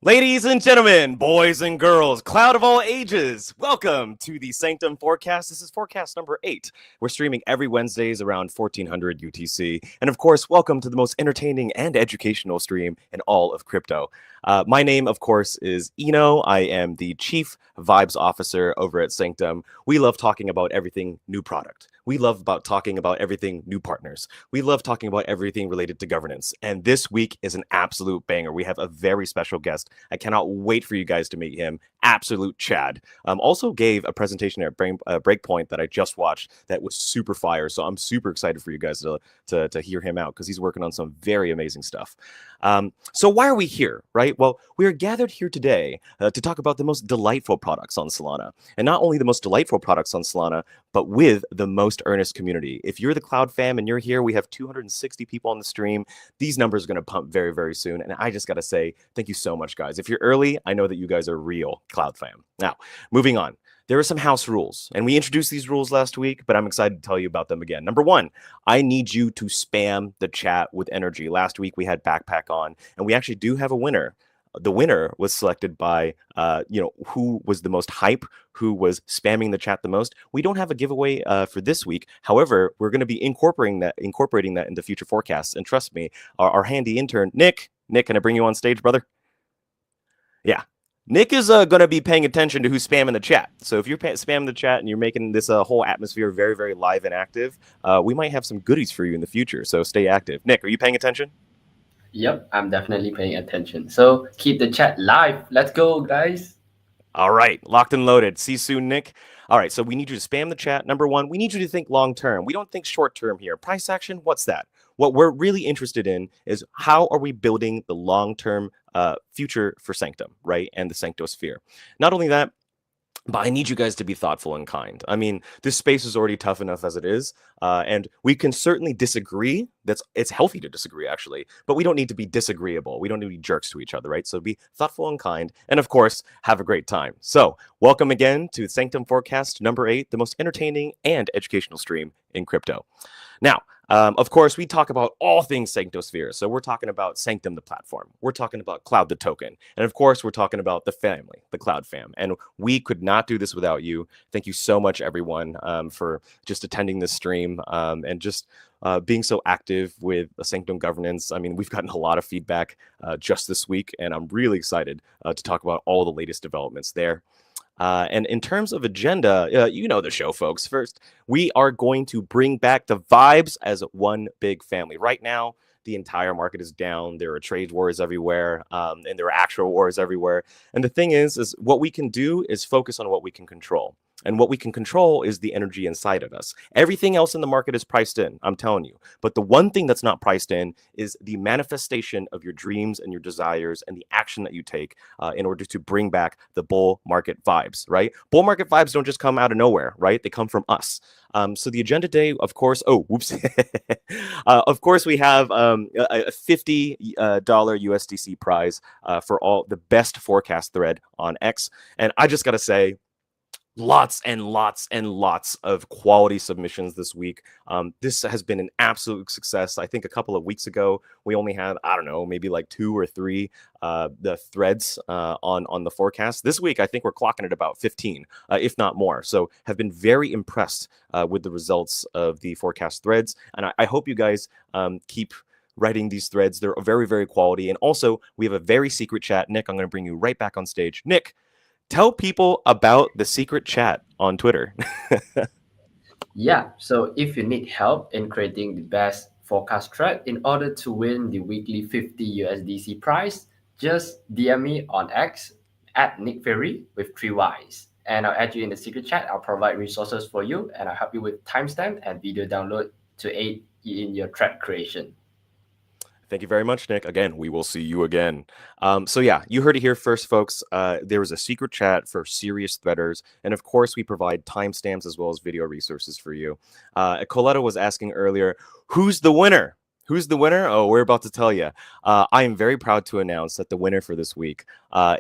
Ladies and gentlemen, boys and girls, cloud of all ages, welcome to the Sanctum forecast. This is forecast number 8. We're streaming every Wednesdays around 1400 UTC. And of course, welcome to the most entertaining and educational stream in all of crypto. My name, of course, is Eno. I am the Chief Vibes Officer over at Sanctum. We love talking about everything new product. We love talking about everything new partners. We love talking about everything related to governance. And this week is an absolute banger. We have a very special guest. I cannot wait for you guys to meet him. Absolute Chad. Also gave a presentation at Breakpoint that I just watched that was super fire. So I'm super excited for you guys to hear him out because he's working on some very amazing stuff. So why are we here, right? Well, we are gathered here today to talk about the most delightful products on Solana. And not only the most delightful products on Solana, but with the most earnest community. If you're the Cloud fam and you're here, we have 260 people on the stream. These numbers are going to pump very, very soon. And I just got to say, thank you so much, guys. If you're early, I know that you guys are real Cloud fam. Now, moving on. There are some house rules, and we introduced these rules last week, but I'm excited to tell you about them again. Number one, I need you to spam the chat with energy. Last week we had Backpack on, and we actually do have a winner. The winner was selected by, who was the most hype, who was spamming the chat the most. We don't have a giveaway for this week. However, we're going to be incorporating that into future forecasts. And trust me, our handy intern, Nick, can I bring you on stage, brother? Yeah. Nick is going to be paying attention to who's spamming the chat. So if you're spamming the chat and you're making this whole atmosphere very, very live and active, we might have some goodies for you in the future. So stay active. Nick, are you paying attention? Yep, I'm definitely paying attention. So keep the chat live. Let's go, guys. All right, locked and loaded. See you soon, Nick. All right, so we need you to spam the chat. Number one, we need you to think long term. We don't think short term here. Price action, what's that? What we're really interested in is how are we building the long-term future for Sanctum, right? And the Sanctosphere. Not only that, but I need you guys to be thoughtful and kind. I mean, this space is already tough enough as it is, and we can certainly disagree. It's healthy to disagree, actually, but we don't need to be disagreeable. We don't need to be jerks to each other, right? So be thoughtful and kind, and of course, have a great time. So welcome again to Sanctum Forecast number 8, the most entertaining and educational stream in crypto. Now, of course, we talk about all things Sanctosphere. So we're talking about Sanctum, the platform. We're talking about Cloud, the token. And of course, we're talking about the family, the Cloud fam. And we could not do this without you. Thank you so much, everyone, for just attending this stream and just being so active with the Sanctum governance. I mean, we've gotten a lot of feedback just this week, and I'm really excited to talk about all the latest developments there. And in terms of agenda, you know the show, folks. First, we are going to bring back the vibes as one big family. Right now, the entire market is down. There are trade wars everywhere, and there are actual wars everywhere. And the thing is what we can do is focus on what we can control. And what we can control is the energy inside of us. Everything else in the market is priced in, I'm telling you. But the one thing that's not priced in is the manifestation of your dreams and your desires and the action that you take in order to bring back the bull market vibes, right? Bull market vibes don't just come out of nowhere, right? They come from us. So the agenda today, of course, of course, we have a $50 USDC prize for all the best forecast thread on X. And I just got to say, lots and lots and lots of quality submissions this week. This has been an absolute success. I think a couple of weeks ago, we only had, I don't know, maybe like 2 or 3 the threads on the forecast. This week, I think we're clocking at about 15, if not more. So have been very impressed with the results of the forecast threads. And I hope you guys keep writing these threads. They're very, very quality. And also, we have a very secret chat. Nick, I'm going to bring you right back on stage. Nick, tell people about the secret chat on Twitter. Yeah, so if you need help in creating the best forecast thread in order to win the weekly 50 USDC prize, just DM me on X at Nick Ferry with 3 Ys. And I'll add you in the secret chat. I'll provide resources for you, and I'll help you with timestamp and video download to aid in your thread creation. Thank you very much, Nick. Again, we will see you again. So yeah, you heard it here first, folks. There was a secret chat for serious threaders. And of course, we provide timestamps as well as video resources for you. Coletta was asking earlier, who's the winner? Who's the winner? Oh, we're about to tell you. I am very proud to announce that the winner for this week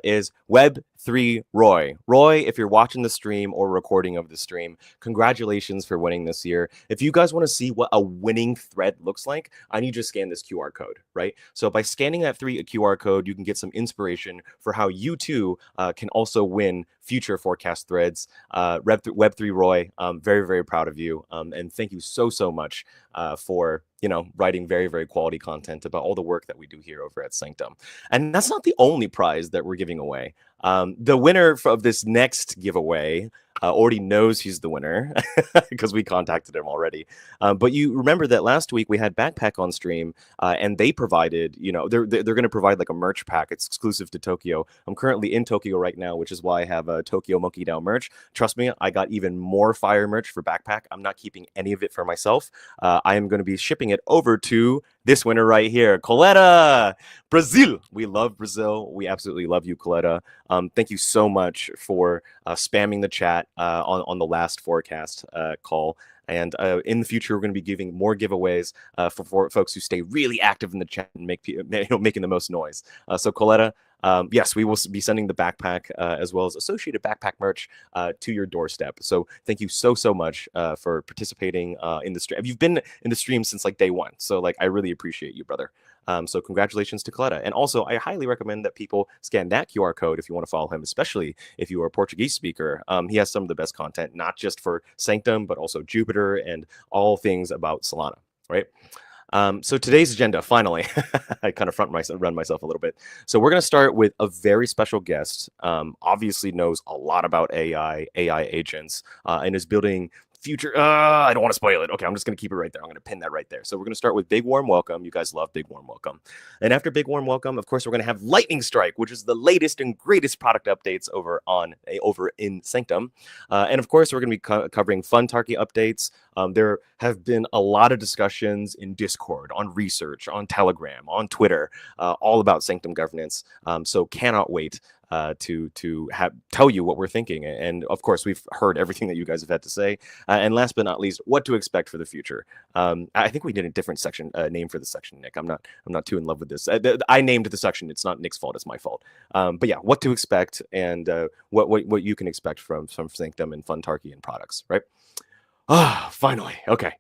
is Web3 Roy. Roy, if you're watching the stream or recording of the stream, congratulations for winning this year. If you guys want to see what a winning thread looks like, I need you to scan this QR code, right? So by scanning that QR code, you can get some inspiration for how you too can also win future forecast threads. Web3 Roy, very, very proud of you. And thank you so much for, writing very, very quality content about all the work that we do here over at Sanctum. And that's not the only prize that we're giving away. The winner of this next giveaway already knows he's the winner because we contacted him already. But you remember that last week we had Backpack on stream, and they provided, they're going to provide like a merch pack. It's exclusive to Tokyo. I'm currently in Tokyo right now, which is why I have a Tokyo Monkey Down merch. Trust me, I got even more fire merch for Backpack. I'm not keeping any of it for myself. I am going to be shipping it over to this winner right here, Coletta, Brazil. We love Brazil. We absolutely love you, Coletta. Thank you so much for spamming the chat on the last forecast call. And in the future, we're going to be giving more giveaways for folks who stay really active in the chat and making the most noise. So Coletta, yes, we will be sending the backpack as well as associated backpack merch to your doorstep. So thank you so much for participating in the stream. You've been in the stream since like day one. So like, I really appreciate you, brother. So congratulations to Coletta. And also, I highly recommend that people scan that QR code if you want to follow him, especially if you are a Portuguese speaker. He has some of the best content, not just for Sanctum, but also Jupiter and all things about Solana, right? So today's agenda, finally, I kind of run myself a little bit. So we're going to start with a very special guest, obviously knows a lot about AI agents, and is building future. I don't want to spoil it. Okay, I'm just going to keep it right there. I'm going to pin that right there. So we're going to start with Big Warm Welcome. You guys love Big Warm Welcome. And after Big Warm Welcome, of course, we're going to have Lightning Strike, which is the latest and greatest product updates over in Sanctum. And of course, we're going to be covering Funtarchy updates. There have been a lot of discussions in Discord, on research, on Telegram, on Twitter, all about Sanctum governance. So cannot wait to tell you what we're thinking. And of course, we've heard everything that you guys have had to say. And last but not least, what to expect for the future. I think we did a different section name for the section, Nick. I'm not too in love with this. I named the section. It's not Nick's fault. It's my fault. But yeah, what to expect and what you can expect from Sanctum and Funtarchy and products, right? Finally. Okay.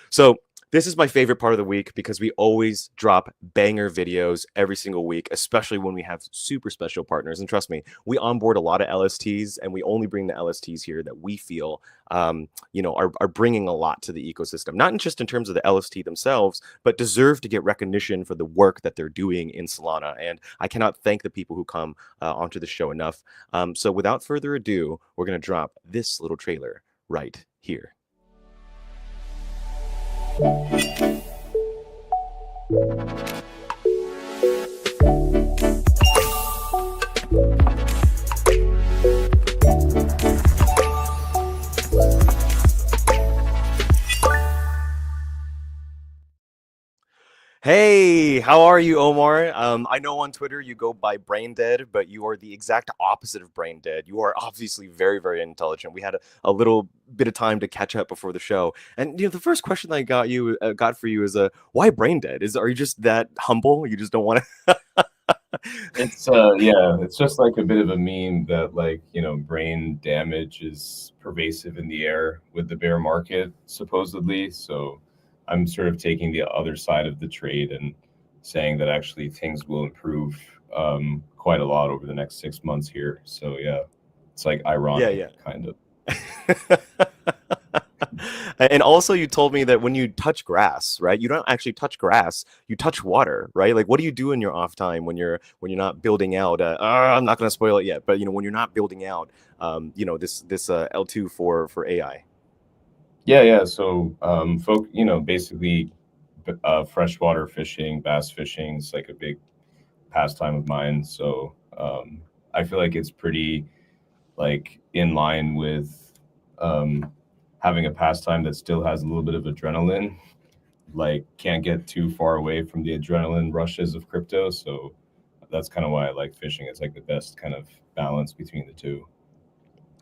So this is my favorite part of the week because we always drop banger videos every single week, especially when we have super special partners. And trust me, we onboard a lot of LSTs, and we only bring the LSTs here that we feel, are bringing a lot to the ecosystem. Not just in terms of the LST themselves, but deserve to get recognition for the work that they're doing in Solana. And I cannot thank the people who come onto the show enough. So without further ado, we're going to drop this little trailer right here. Hey, how are you, Omar? I know on Twitter you go by Brain Dead, but you are the exact opposite of Brain Dead. You are obviously very, very intelligent. We had a little bit of time to catch up before the show, and the first question I got for you is, why Brain Dead? Are you just that humble? You just don't want to? It's just like a bit of a meme that brain damage is pervasive in the air with the bear market supposedly. So I'm sort of taking the other side of the trade and saying that actually things will improve quite a lot over the next 6 months here. So yeah, it's like ironic, kind of. And also, you told me that when you touch grass, right? You don't actually touch grass; you touch water, right? Like, what do you do in your off time when you're not building out? I'm not going to spoil it yet, but when you're not building out, this L2 for AI. Yeah. So, basically, freshwater fishing, bass fishing is like a big pastime of mine. So, I feel like it's pretty, in line with having a pastime that still has a little bit of adrenaline. Can't get too far away from the adrenaline rushes of crypto. So, that's kind of why I like fishing. It's like the best kind of balance between the two.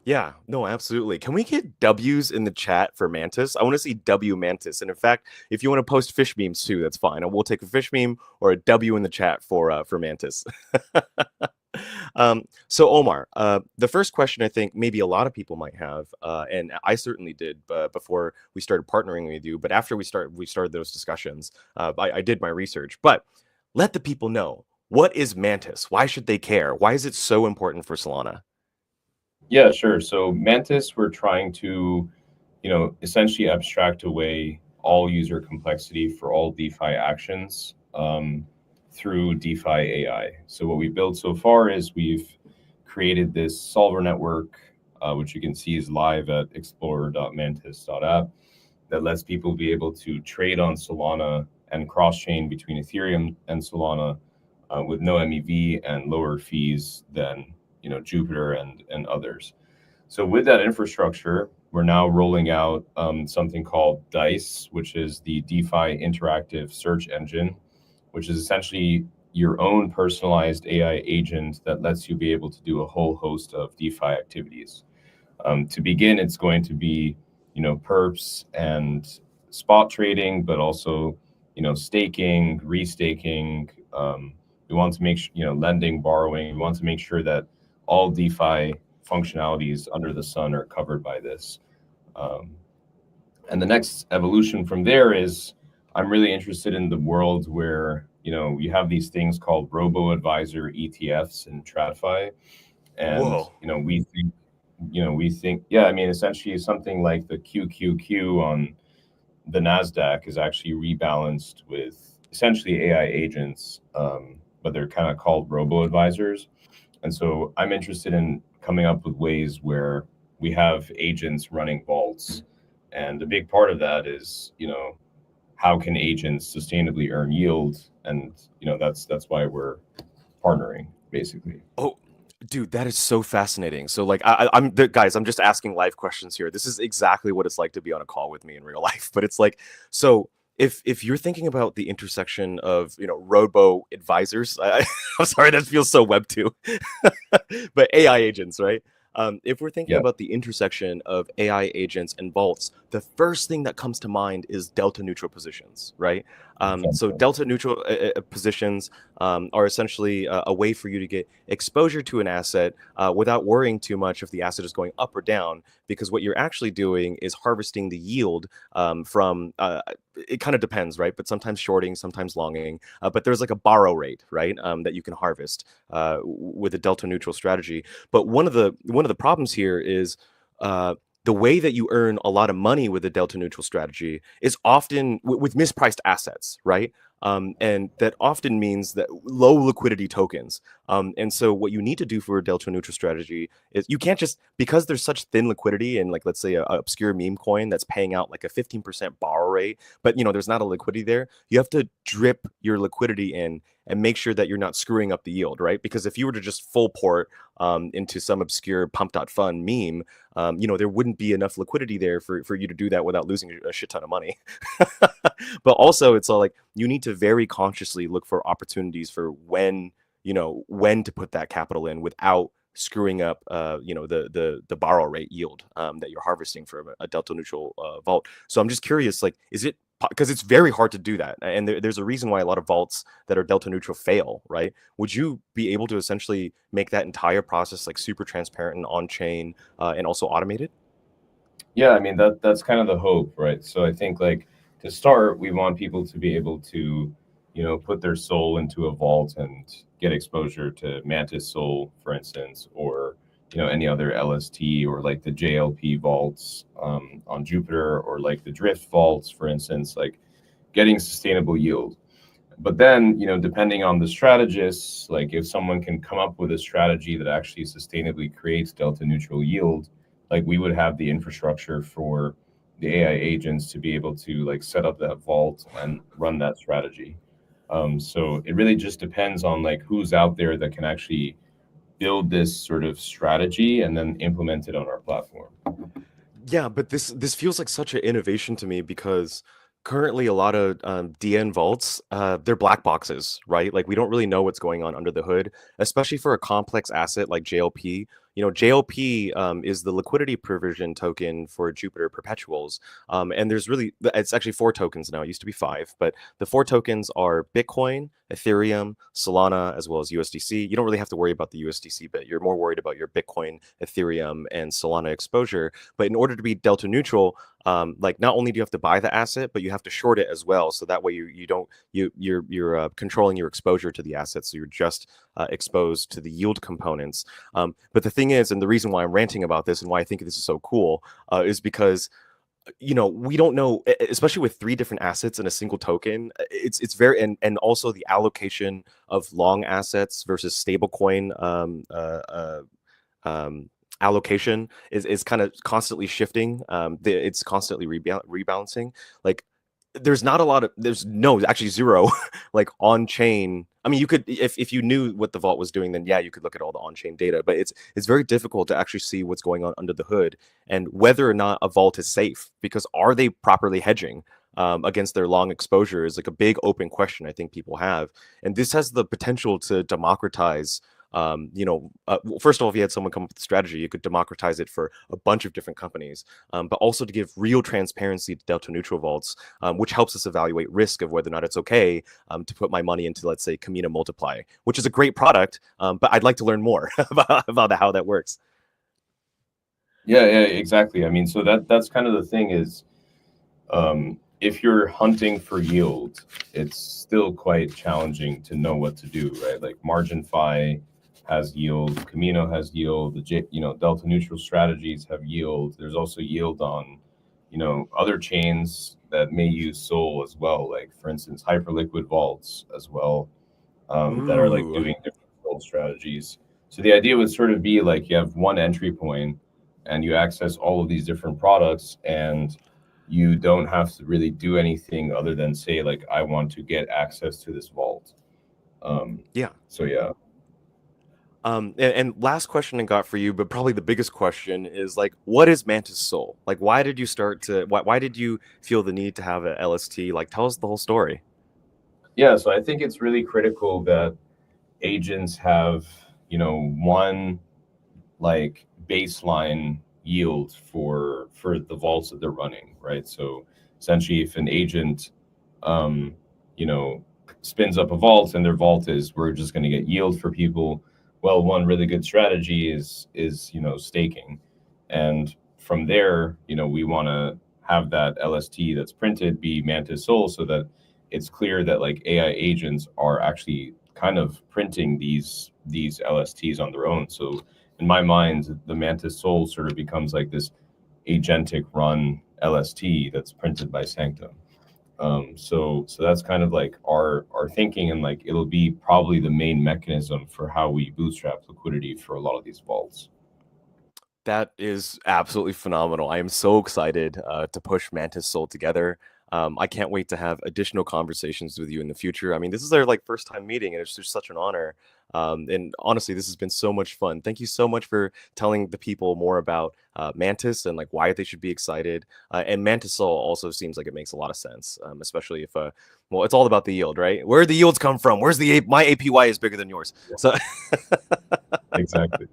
Yeah, no, absolutely. Can we get W's in the chat for Mantis? I want to see W Mantis. And in fact, if you want to post fish memes too, that's fine. I will take a fish meme or a W in the chat for Mantis. So Omar, the first question I think maybe a lot of people might have, and I certainly did before we started partnering with you, but after we started those discussions, I did my research. But let the people know, what is Mantis? Why should they care? Why is it so important for Solana? Yeah, sure. So Mantis, we're trying to, essentially abstract away all user complexity for all DeFi actions through DeFi AI. So what we've built so far is we've created this solver network, which you can see is live at explorer.mantis.app, that lets people be able to trade on Solana and cross-chain between Ethereum and Solana with no MEV and lower fees than Jupiter and others. So with that infrastructure, we're now rolling out something called Dice, which is the DeFi interactive search engine, which is essentially your own personalized AI agent that lets you be able to do a whole host of DeFi activities. To begin, it's going to be, perps and spot trading, but also, staking, restaking. We want to make sure, lending, borrowing. We want to make sure that all DeFi functionalities under the sun are covered by this. And the next evolution from there is I'm really interested in the world where, you have these things called robo-advisor ETFs and TradFi. And, Whoa. we think, yeah, I mean, essentially something like the QQQ on the NASDAQ is actually rebalanced with essentially AI agents, but they're kind of called robo-advisors. And so I'm interested in coming up with ways where we have agents running vaults. And a big part of that is, how can agents sustainably earn yield? And, that's why we're partnering, basically. Oh, dude, that is so fascinating. So, like, guys, I'm just asking live questions here. This is exactly what it's like to be on a call with me in real life. But it's like, so if you're thinking about the intersection of robo advisors, I'm sorry, that feels so Web two, but AI agents, right? If we're thinking Yeah, about the intersection of AI agents and vaults, the first thing that comes to mind is delta neutral positions, right? So exactly. delta neutral positions are essentially a way for you to get exposure to an asset without worrying too much if the asset is going up or down, because what you're actually doing is harvesting the yield from. It kind of depends, right? But sometimes shorting, sometimes longing. But there's like a borrow rate, right, that you can harvest with a delta neutral strategy. But one of the problems here is the way that you earn a lot of money with a delta neutral strategy is often with mispriced assets, right? And that often means that low liquidity tokens. And so what you need to do for a delta neutral strategy is you can't just, because there's such thin liquidity and like, let's say a obscure meme coin that's paying out like a 15% borrow rate, but there's not a liquidity there. You have to drip your liquidity in and make sure that you're not screwing up the yield, right? Because if you were to just full port into some obscure pump.fun meme, there wouldn't be enough liquidity there for you to do that without losing a shit ton of money. But also, it's all like you need to very consciously look for opportunities for when to put that capital in without screwing up, the borrow rate yield that you're harvesting from a delta neutral vault. So I'm just curious, like, is it because it's very hard to do that, and there's a reason why a lot of vaults that are delta neutral fail, right? Would you be able to essentially make that entire process like super transparent and on chain and also automated? Yeah, I mean that's kind of the hope, right? So I think like to start, we want people to be able to, put their soul into a vault and get exposure to Mantis Soul, for instance, or any other LST or like the JLP vaults on Jupiter or like the Drift vaults, for instance, like getting sustainable yield. But then, depending on the strategists, like if someone can come up with a strategy that actually sustainably creates delta neutral yield, like we would have the infrastructure for the AI agents to be able to like set up that vault and run that strategy. So it really just depends on like who's out there that can actually build this sort of strategy and then implement it on our platform. Yeah, but this feels like such an innovation to me because currently a lot of DN vaults, they're black boxes, right? Like we don't really know what's going on under the hood, especially for a complex asset like JLP. JLP is the liquidity provision token for Jupiter perpetuals, and it's actually four tokens now. It used to be five, but the four tokens are Bitcoin, Ethereum, Solana, as well as USDC. You don't really have to worry about the USDC bit. You're more worried about your Bitcoin, Ethereum, and Solana exposure. But in order to be delta neutral, like not only do you have to buy the asset, but you have to short it as well. So that way you're controlling your exposure to the asset. So you're just exposed to the yield components. But the thing is, and the reason why I'm ranting about this and why I think this is so cool, is because we don't know, especially with 3 different assets in a single token. It's very, and also the allocation of long assets versus stablecoin allocation is kind of constantly shifting. It's constantly rebalancing. Like there's not a lot of, there's no, actually zero like on chain. I mean, you could, if you knew what the vault was doing, then yeah, you could look at all the on-chain data, but it's very difficult to actually see what's going on under the hood and whether or not a vault is safe, because are they properly hedging against their long exposure is like a big open question I think people have. And this has the potential to democratize, first of all, if you had someone come up with a strategy, you could democratize it for a bunch of different companies, but also to give real transparency to delta neutral vaults, which helps us evaluate risk of whether or not it's okay to put my money into, let's say, Camino Multiply, which is a great product, but I'd like to learn more about how that works. Yeah, exactly. I mean, so that's kind of the thing is, if you're hunting for yield, it's still quite challenging to know what to do, right? Like MarginFi has yield, Camino has yield, delta neutral strategies have yield. There's also yield on, other chains that may use Sol as well, like for instance, Hyperliquid vaults as well, that are like doing different Sol strategies. So the idea would sort of be like you have one entry point and you access all of these different products, and you don't have to really do anything other than say like, I want to get access to this vault. Yeah. So yeah. And last question I got for you, but probably the biggest question is like, what is Mantis Sol? Like, why did you why did you feel the need to have a LST? Like, tell us the whole story. Yeah, so I think it's really critical that agents have, one like baseline yield for the vaults that they're running, right? So essentially, if an agent, spins up a vault and their vault is, we're just going to get yield for people. Well, one really good strategy is staking, and from there, we want to have that LST that's printed be Mantis Sol, so that it's clear that like AI agents are actually kind of printing these LSTs on their own. So in my mind, the Mantis Sol sort of becomes like this agentic run LST that's printed by Sanctum. So that's kind of like our thinking, and like it'll be probably the main mechanism for how we bootstrap liquidity for a lot of these vaults. That is absolutely phenomenal. I am so excited to push Mantis Sol together. I can't wait to have additional conversations with you in the future. I mean, this is our like first time meeting, and it's just such an honor. And honestly, this has been so much fun. Thank you so much for telling the people more about Mantis and like why they should be excited. And Mantis Sol also seems like it makes a lot of sense, especially if well, it's all about the yield, right? Where the yields come from? Where's my APY is bigger than yours? So exactly.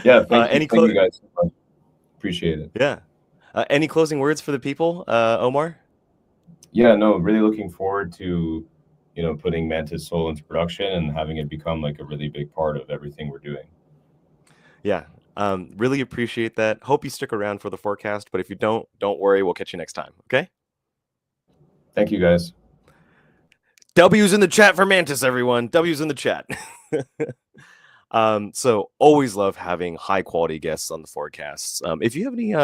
Yeah, thank you guys so much. Appreciate it. Yeah. Any closing words for the people, Omar? Yeah, no, really looking forward to, putting Mantis Sol into production and having it become like a really big part of everything we're doing. Yeah, really appreciate that. Hope you stick around for the forecast, but if you don't worry, we'll catch you next time, okay? Thank you, guys. W's in the chat for Mantis, everyone. W's in the chat. So always love having high quality guests on the forecasts. If you have any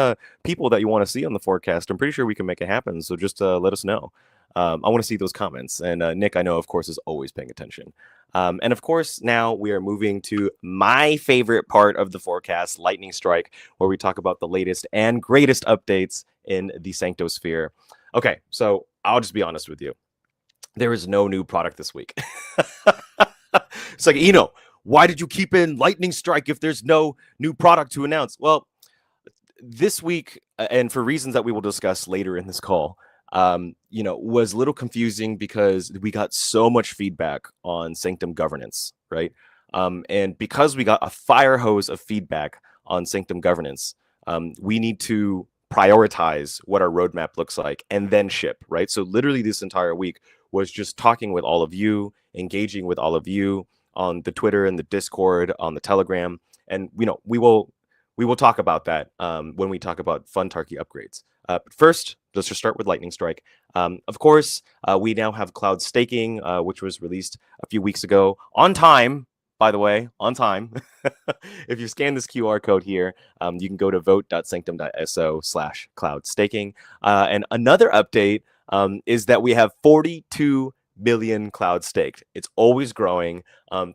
people that you want to see on the forecast, I'm pretty sure we can make it happen. So just let us know. I want to see those comments. And Nick, I know, of course, is always paying attention. And of course, now we are moving to my favorite part of the forecast, Lightning Strike, where we talk about the latest and greatest updates in the Sanctosphere. Okay, so I'll just be honest with you. There is no new product this week. It's like, why did you keep in Lightning Strike if there's no new product to announce? Well, this week, and for reasons that we will discuss later in this call, was a little confusing because we got so much feedback on Sanctum governance, right? And because we got a fire hose of feedback on Sanctum governance, we need to prioritize what our roadmap looks like and then ship, right? So literally this entire week, was just talking with all of you, engaging with all of you on the Twitter and the Discord, on the Telegram, and we will talk about that when we talk about fun Tarky upgrades. But first, let's just start with Lightning Strike. Of course, we now have Cloud Staking, which was released a few weeks ago on time. By the way, on time. If you scan this QR code here, you can go to vote.sanctum.so/cloud staking. And another update is that we have 42 million cloud staked. It's always growing.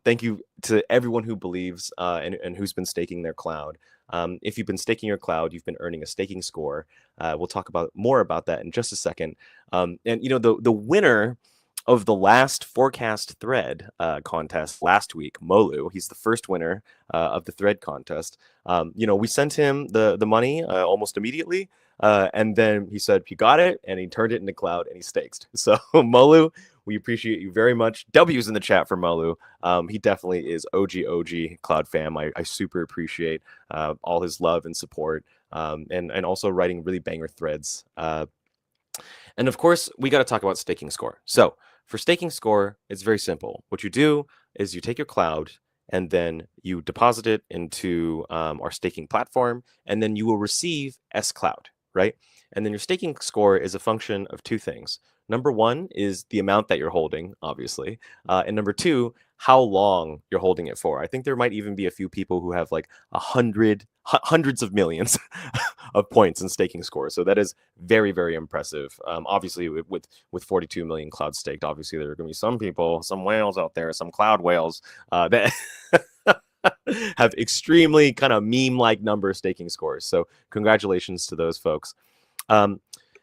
Thank you to everyone who believes and who's been staking their cloud. If you've been staking your cloud, you've been earning a staking score. We'll talk more about that in just a second. And the winner of the last forecast thread contest last week, Molu, he's the first winner of the thread contest. We sent him the money almost immediately, and then he said he got it, and he turned it into cloud, and he staked. So Molu, we appreciate you very much. W's in the chat for Molu. He definitely is OG Cloud fam. I super appreciate all his love and support, and also writing really banger threads. And of course, we got to talk about staking score. So for staking score, it's very simple. What you do is you take your cloud and then you deposit it into our staking platform, and then you will receive scloud, right? And then your staking score is a function of two things. Number one is the amount that you're holding, obviously. And number two, how long you're holding it for. I think there might even be a few people who have like hundreds of millions of points in staking score. So that is very, very impressive. Obviously, with 42 million cloud staked, obviously there are going to be some people, some whales out there, some cloud whales that have extremely kind of meme-like number staking scores. So congratulations to those folks. And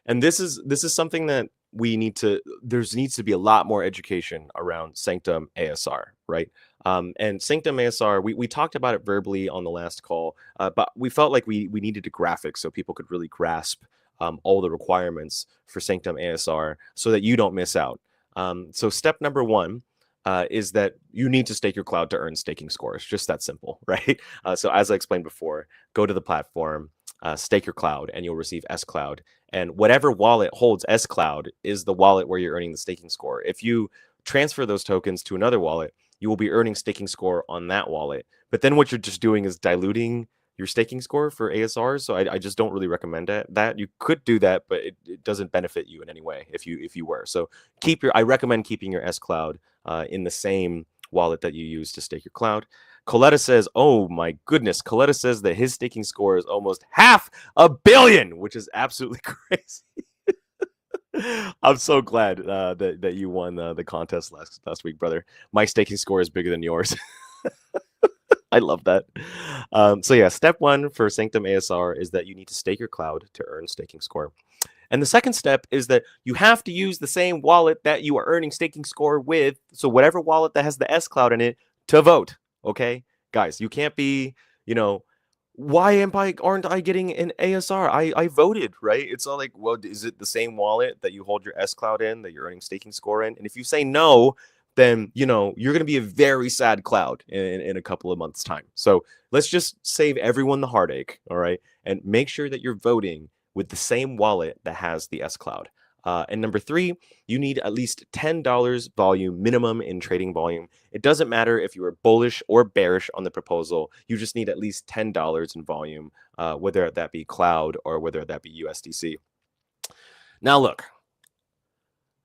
this is something that there needs to be a lot more education around Sanctum ASR, right? And Sanctum ASR, we talked about it verbally on the last call, but we felt like we needed a graphic so people could really grasp all the requirements for Sanctum ASR so that you don't miss out. So step number one is that you need to stake your cloud to earn staking scores. Just that simple, right? So as I explained before, go to the platform, stake your cloud, and you'll receive scloud. And whatever wallet holds scloud is the wallet where you're earning the staking score. If you transfer those tokens to another wallet, you will be earning staking score on that wallet. But then what you're just doing is diluting your staking score for ASR. So I just don't really recommend that. You could do that, but it doesn't benefit you in any way if you were. So I recommend keeping your scloud in the same wallet that you use to stake your cloud. Coletta says, oh my goodness. Coletta says that his staking score is almost 500 million, which is absolutely crazy. I'm so glad that you won the contest last week, brother. My staking score is bigger than yours. I love that. So yeah, step one for Sanctum ASR is that you need to stake your cloud to earn staking score. And the second step is that you have to use the same wallet that you are earning staking score with. So whatever wallet that has the scloud in it to vote. Okay, guys, you can't be, why aren't I getting an ASR? I voted, right? It's not like, well, is it the same wallet that you hold your scloud in that you're earning staking score in? And if you say no, then you're going to be a very sad cloud in a couple of months' time. So let's just save everyone the heartache, all right? And make sure that you're voting with the same wallet that has the scloud. And number three, you need at least $10 volume minimum in trading volume. It doesn't matter if you are bullish or bearish on the proposal. You just need at least $10 in volume, whether that be cloud or whether that be USDC. Now, look,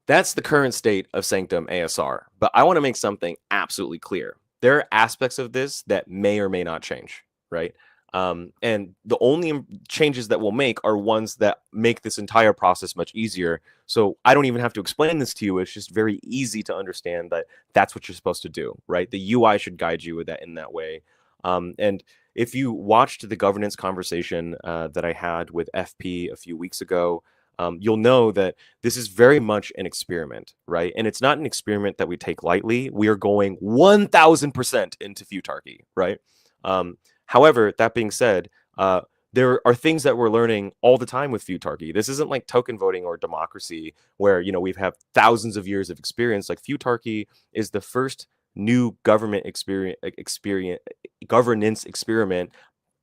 that's the current state of Sanctum ASR, but I want to make something absolutely clear. There are aspects of this that may or may not change, right? And the only changes that we'll make are ones that make this entire process much easier. So I don't even have to explain this to you. It's just very easy to understand that that's what you're supposed to do, right? The UI should guide you with that in that way. And if you watched the governance conversation that I had with FP a few weeks ago, you'll know that this is very much an experiment, right? And it's not an experiment that we take lightly. We are going 1000% into Futarchy, right? However, that being said, there are things that we're learning all the time with Futarchy. This isn't like token voting or democracy where, we've had thousands of years of experience. Like Futarchy is the first new governance experiment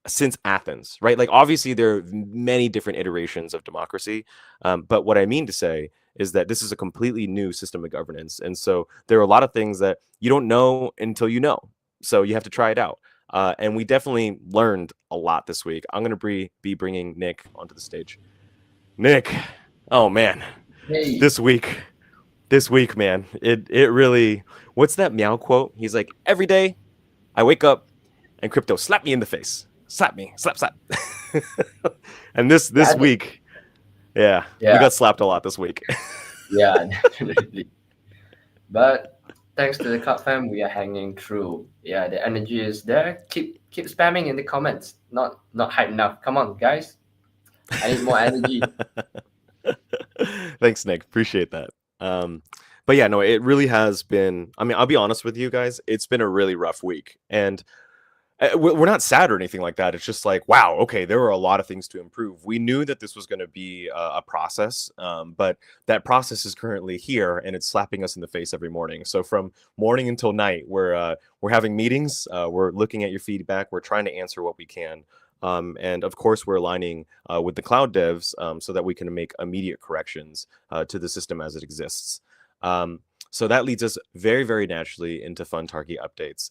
since Athens, right? Like obviously there are many different iterations of democracy. But what I mean to say is that this is a completely new system of governance. And so there are a lot of things that you don't know until you know. So you have to try it out. And we definitely learned a lot this week. I'm going to be bringing Nick onto the stage. Nick, oh man, Hey, this week, man, it really. What's that meow quote? He's like, every day I wake up and crypto slap me in the face, slap me, slap. And this yeah, week, yeah, we yeah, got slapped a lot this week. yeah, definitely. But thanks to the Cloud fam, we are hanging through. Yeah, the energy is there. Keep spamming in the comments. Not hype enough. Come on, guys. I need more energy. Thanks, Nick. Appreciate that. But yeah, no, it really has been. I mean, I'll be honest with you guys. It's been a really rough week, and we're not sad or anything like that. It's just like, wow, okay, there were a lot of things to improve. We knew that this was going to be a process, but that process is currently here, and it's slapping us in the face every morning. So from morning until night, we're having meetings. We're looking at your feedback. We're trying to answer what we can. And of course, we're aligning with the cloud devs so that we can make immediate corrections to the system as it exists. So that leads us very, very naturally into fun Target updates.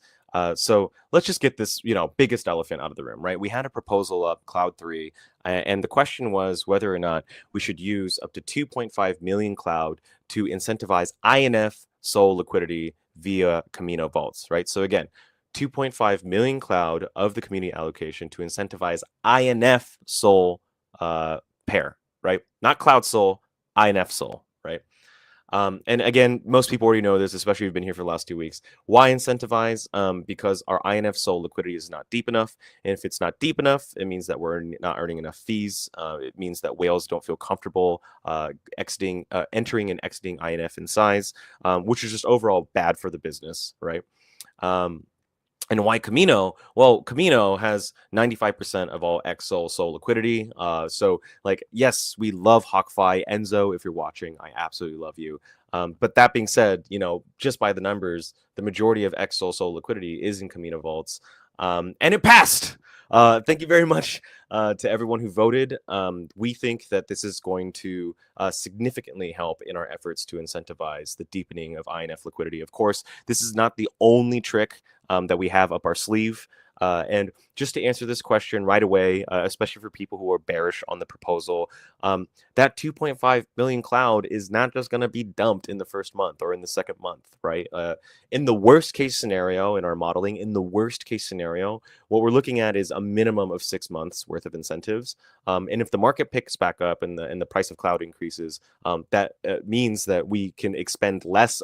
So let's just get this, biggest elephant out of the room, right? We had a proposal up, CLOUD-3, and the question was whether or not we should use up to 2.5 million cloud to incentivize INF SOL liquidity via Camino vaults, right? So again, 2.5 million cloud of the community allocation to incentivize INF SOL pair, right? Not Cloud SOL, INF SOL, right? And again, most people already know this, especially if you've been here for the last 2 weeks. Why incentivize? Because our INF SOL liquidity is not deep enough. And if it's not deep enough, it means that we're not earning enough fees. It means that whales don't feel comfortable entering and exiting INF in size, which is just overall bad for the business, right? And why Camino? Well, Camino has 95% of all XSOL SOL liquidity. So, yes, we love HawkFi. Enzo, if you're watching, I absolutely love you. But that being said, just by the numbers, the majority of XSOL SOL liquidity is in Camino vaults. And it passed. Thank you very much to everyone who voted. We think that this is going to significantly help in our efforts to incentivize the deepening of INF liquidity. Of course, this is not the only trick that we have up our sleeve. And just to answer this question right away, especially for people who are bearish on the proposal, that 2.5 million cloud is not just going to be dumped in the first month or in the second month, right? In the worst case scenario, in our modeling, what we're looking at is a minimum of 6 months worth of incentives. And if the market picks back up and the price of cloud increases, that means that we can expend less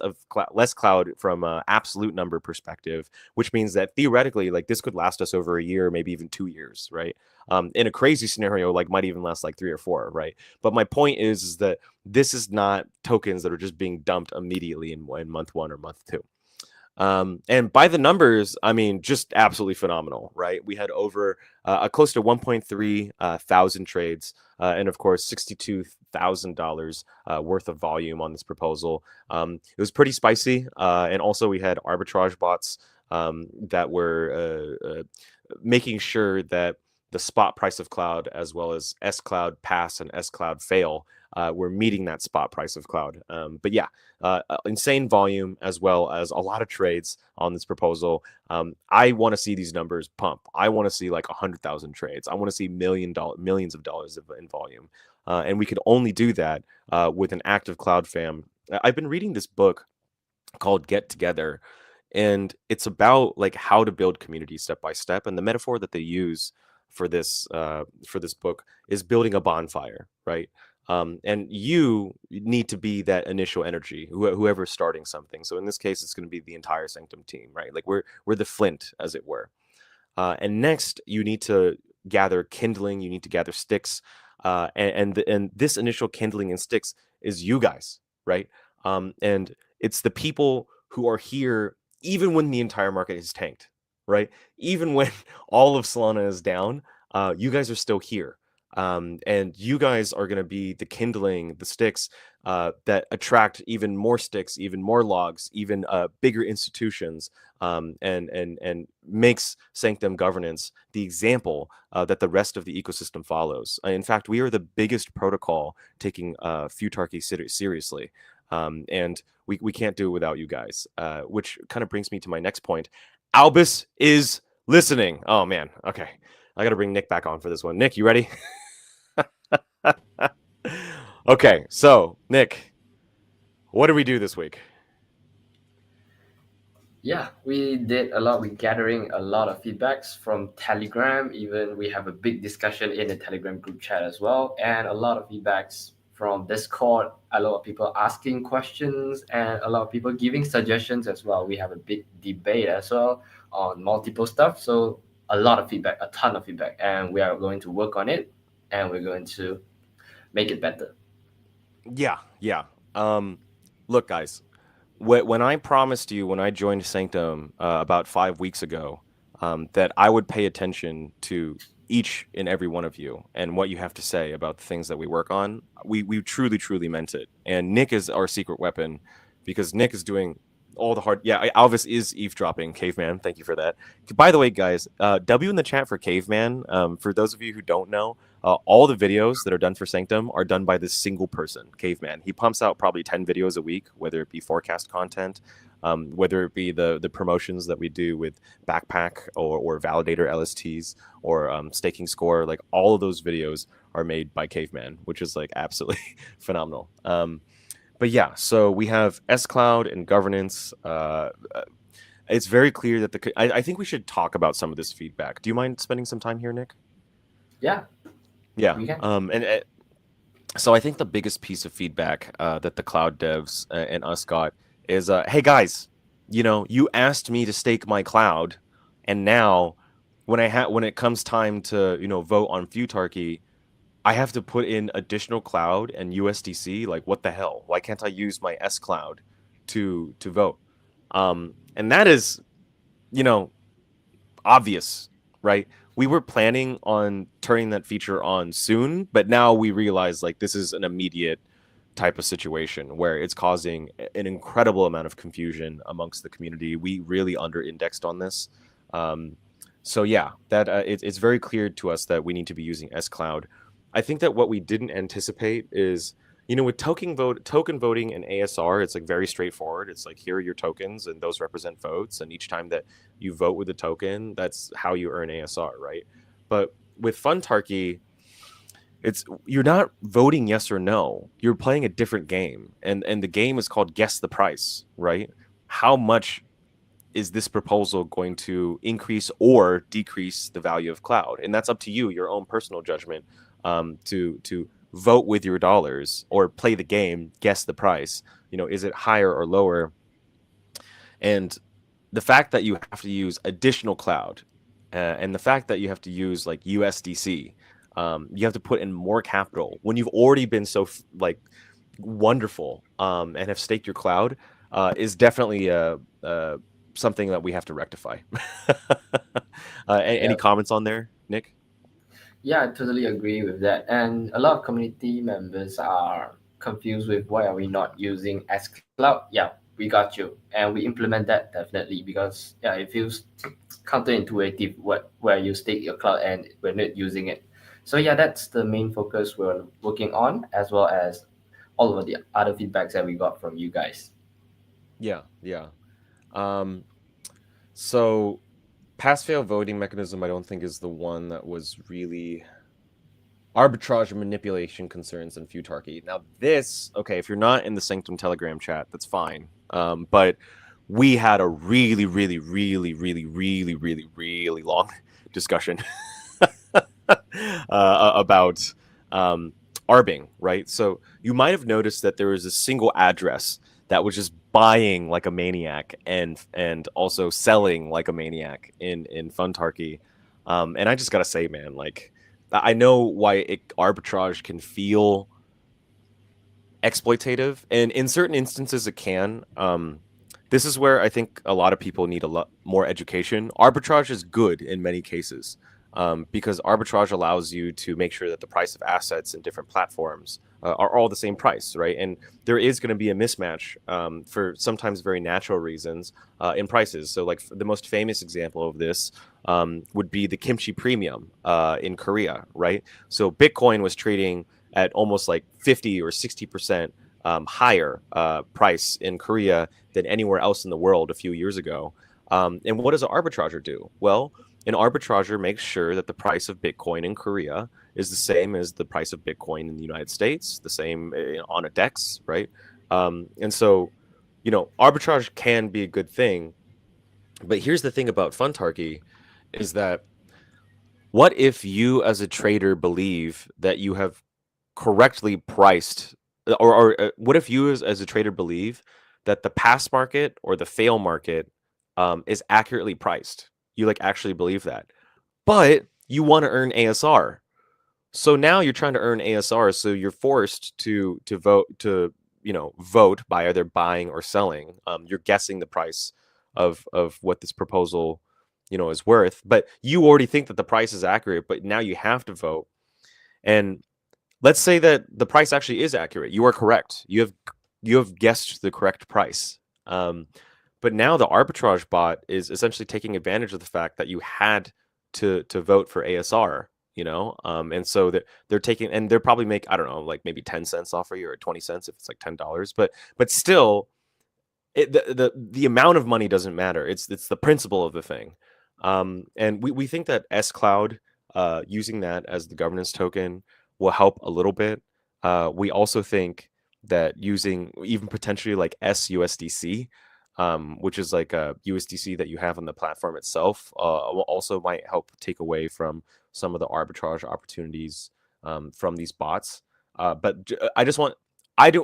cloud from an absolute number perspective, which means that theoretically, this could last us over a year, maybe even 2 years, right? In a crazy scenario, might even last 3 or 4, right? But my point is that this is not tokens that are just being dumped immediately in month 1 or month 2. And by the numbers, I mean, just absolutely phenomenal, right? We had over close to 1.3 thousand trades, and of course, $62,000 worth of volume on this proposal. It was pretty spicy, and also we had arbitrage bots that were making sure that the spot price of cloud, as well as S Cloud pass and S Cloud fail, were meeting that spot price of cloud. But yeah, insane volume, as well as a lot of trades on this proposal. I want to see these numbers pump. I want to see 100,000 trades. I want to see millions of dollars in volume. And we could only do that with an active cloud fam. I've been reading this book called Get Together, and it's about how to build community step by step. And the metaphor that they use for this book is building a bonfire, right? And you need to be that initial energy, whoever's starting something. So in this case, it's going to be the entire Sanctum team, right? We're the flint, as it were. And next, you need to gather kindling. You need to gather sticks, and this initial kindling and sticks is you guys, right? And it's the people who are here even when the entire market is tanked, right? Even when all of Solana is down, you guys are still here. And you guys are going to be the kindling, the sticks that attract even more sticks, even more logs, even bigger institutions, and makes Sanctum governance the example that the rest of the ecosystem follows. In fact, we are the biggest protocol taking Futarchy seriously. And we can't do it without you guys, which kind of brings me to my next point. Albus is listening. Oh, man. Okay. I got to bring Nick back on for this one. Nick, you ready? Okay, so Nick, what did we do this week? Yeah, we did a lot. We're gathering a lot of feedbacks from Telegram. Even we have a big discussion in the Telegram group chat as well, and a lot of feedbacks from Discord. A lot of people asking questions and a lot of people giving suggestions as well. We have a big debate as well on multiple stuff. So a lot of feedback, a ton of feedback, and we are going to work on it, and we're going to make it better. Yeah. Look, guys, when I promised you when I joined Sanctum about 5 weeks ago that I would pay attention to each and every one of you and what you have to say about the things that we work on, we truly meant it. And Nick is our secret weapon because Nick is doing all the hard. Yeah, Alvis is eavesdropping. Caveman, thank you for that. By the way, guys, W in the chat for Caveman. For those of you who don't know, all the videos that are done for Sanctum are done by this single person, Caveman. He pumps out probably 10 videos a week, whether it be forecast content, whether it be the promotions that we do with Backpack or Validator LSTs or Staking Score. Like all of those videos are made by Caveman, which is like absolutely phenomenal. But yeah, so we have SCloud and governance. It's very clear that I think we should talk about some of this feedback. Do you mind spending some time here, Nick? Yeah. Yeah. We can. So I think the biggest piece of feedback that the cloud devs and us got is, hey guys, you asked me to stake my cloud, and now when it comes time to vote on Futarchy, I have to put in additional cloud and USDC. Like, what the hell? Why can't I use my SCloud to vote? And that is, obvious, right? We were planning on turning that feature on soon, but now we realize like this is an immediate type of situation where it's causing an incredible amount of confusion amongst the community. We really under-indexed on this. So yeah, that it's very clear to us that we need to be using SCloud. I think that what we didn't anticipate is, with token voting and ASR, it's like very straightforward. It's like, here are your tokens and those represent votes. And each time that you vote with a token, that's how you earn ASR, right? But with Futarchy, you're not voting yes or no. You're playing a different game. And the game is called Guess the Price, right? How much is this proposal going to increase or decrease the value of cloud? And that's up to you, your own personal judgment, to vote with your dollars or play the game, guess the price. Is it higher or lower? And the fact that you have to use additional cloud and the fact that you have to use like USDC, you have to put in more capital when you've already been so wonderful and have staked your cloud is definitely something that we have to rectify. Any comments on there, Nick? Yeah, I totally agree with that. And a lot of community members are confused with why are we not using xCloud. Yeah, we got you. And we implement that definitely because it feels counterintuitive where you stake your cloud and we're not using it. So yeah, that's the main focus we're working on, as well as all of the other feedbacks that we got from you guys. Yeah. So pass-fail voting mechanism, I don't think is the one that was really arbitrage and manipulation concerns in Futarchy. Now this, okay, if you're not in the Sanctum Telegram chat, that's fine. But we had a really long discussion about arbing, right? So you might have noticed that there was a single address that was just buying like a maniac and also selling like a maniac in Futarchy. And I just gotta say, man, like I know why arbitrage can feel exploitative, and in certain instances it can. This is where I think a lot of people need a lot more education. Arbitrage is good in many cases. because arbitrage allows you to make sure that the price of assets in different platforms are all the same price, right? And there is going to be a mismatch for sometimes very natural reasons in prices. So like the most famous example of this would be the kimchi premium in Korea, right? So Bitcoin was trading at almost like 50 or 60% higher price in Korea than anywhere else in the world a few years ago. And what does an arbitrager do? Well, an arbitrager makes sure that the price of Bitcoin in Korea is the same as the price of Bitcoin in the United States, the same on a DEX, right? And so, arbitrage can be a good thing. But here's the thing about Funtarchy is that what if you as a trader believe that you have correctly priced, or what if you as a trader believe that the pass market or the fail market is accurately priced? You like actually believe that, but you want to earn ASR. So now you're trying to earn ASR, so you're forced to vote by either buying or selling. You're guessing the price of what this proposal is worth, but you already think that the price is accurate, but now you have to vote. And let's say that the price actually is accurate. You are correct. You have guessed the correct price. But now the arbitrage bot is essentially taking advantage of the fact that you had to vote for ASR, and so that they're taking, and they're probably make, I don't know, like maybe 10 cents off of you, or 20 cents if it's like $10, but still the amount of money doesn't matter. It's the principle of the thing. And we think that SCloud, using that as the governance token, will help a little bit. We also think that using even potentially like SUSDC, which is like a USDC that you have on the platform itself, also might help take away from some of the arbitrage opportunities from these bots. But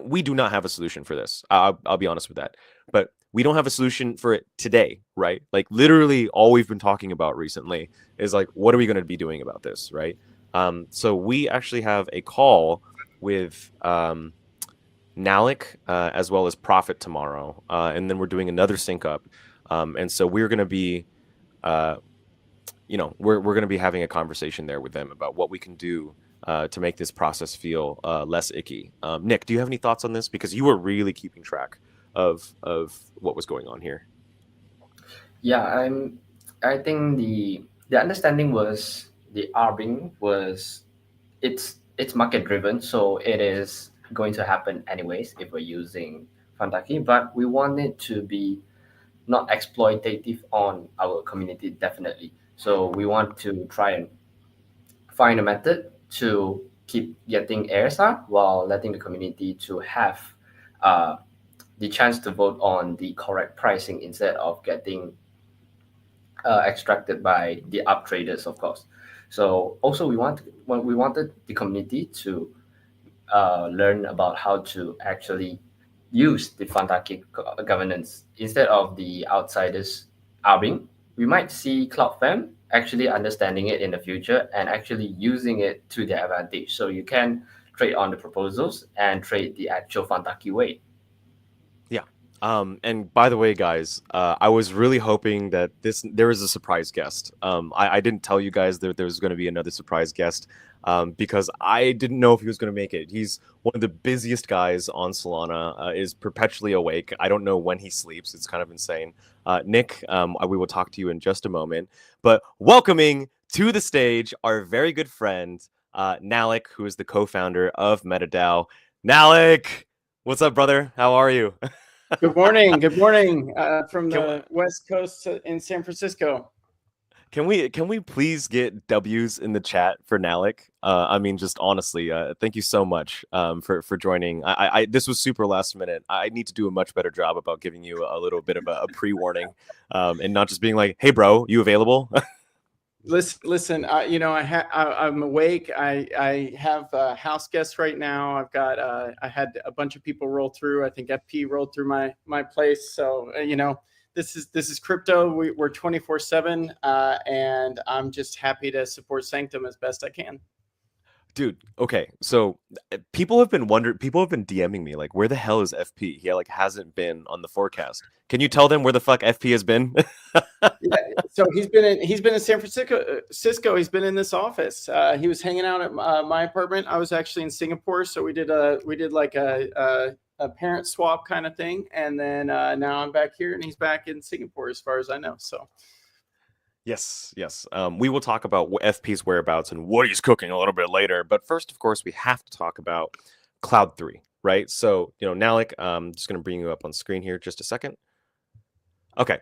we do not have a solution for this. I'll be honest with that. But we don't have a solution for it today, right? Like literally all we've been talking about recently is like, what are we going to be doing about this, right? So we actually have a call with Nalik as well as Profit tomorrow, and then we're doing another sync up, and so we're going to be, we're going to be having a conversation there with them about what we can do to make this process feel less icky. Nick, do you have any thoughts on this? Because you were really keeping track of what was going on here. Yeah, I think the understanding was the arbing was it's market driven, so it is going to happen anyways if we're using Fantaki, but we want it to be not exploitative on our community, definitely. So we want to try and find a method to keep getting ASR while letting the community to have uh, the chance to vote on the correct pricing instead of getting extracted by the up traders, of course. So also we wanted the community to learn about how to actually use the Fantaki governance instead of the outsiders arbing. We might see CloudFam actually understanding it in the future and actually using it to their advantage. So you can trade on the proposals and trade the actual Fantaki weight. Yeah. And by the way, guys, I was really hoping that there was a surprise guest. I didn't tell you guys that there was going to be another surprise guest because I didn't know if he was going to make it. He's one of the busiest guys on Solana, is perpetually awake. I don't know when he sleeps. It's kind of insane. Nick, we will talk to you in just a moment. But welcoming to the stage our very good friend, Nalik, who is the co-founder of MetaDAO. Nalik, what's up, brother? How are you? Good morning. Good morning from the West Coast in San Francisco. Can we please get W's in the chat for Nalik? I mean, just honestly, thank you so much for joining. I this was super last minute. I need to do a much better job about giving you a little bit of a pre-warning, and not just being like, "Hey, bro, you available?" Listen. I'm awake. I have house guests right now. I've got. I had a bunch of people roll through. I think FP rolled through my place. So this is crypto. We're 24/7, and I'm just happy to support Sanctum as best I can. Dude, okay. So people have been DMing me like, where the hell is FP? He like hasn't been on the forecast. Can you tell them where the fuck FP has been? Yeah, so he's been in San Francisco. He's been in this office. He was hanging out at my apartment. I was actually in Singapore, so we did like a parent swap kind of thing, and then now I'm back here, and he's back in Singapore, as far as I know. So. Yes, yes. We will talk about FP's whereabouts and what he's cooking a little bit later. But first, of course, we have to talk about CLOUD-3, right? So, Nalik, I'm just going to bring you up on screen here just a second. Okay,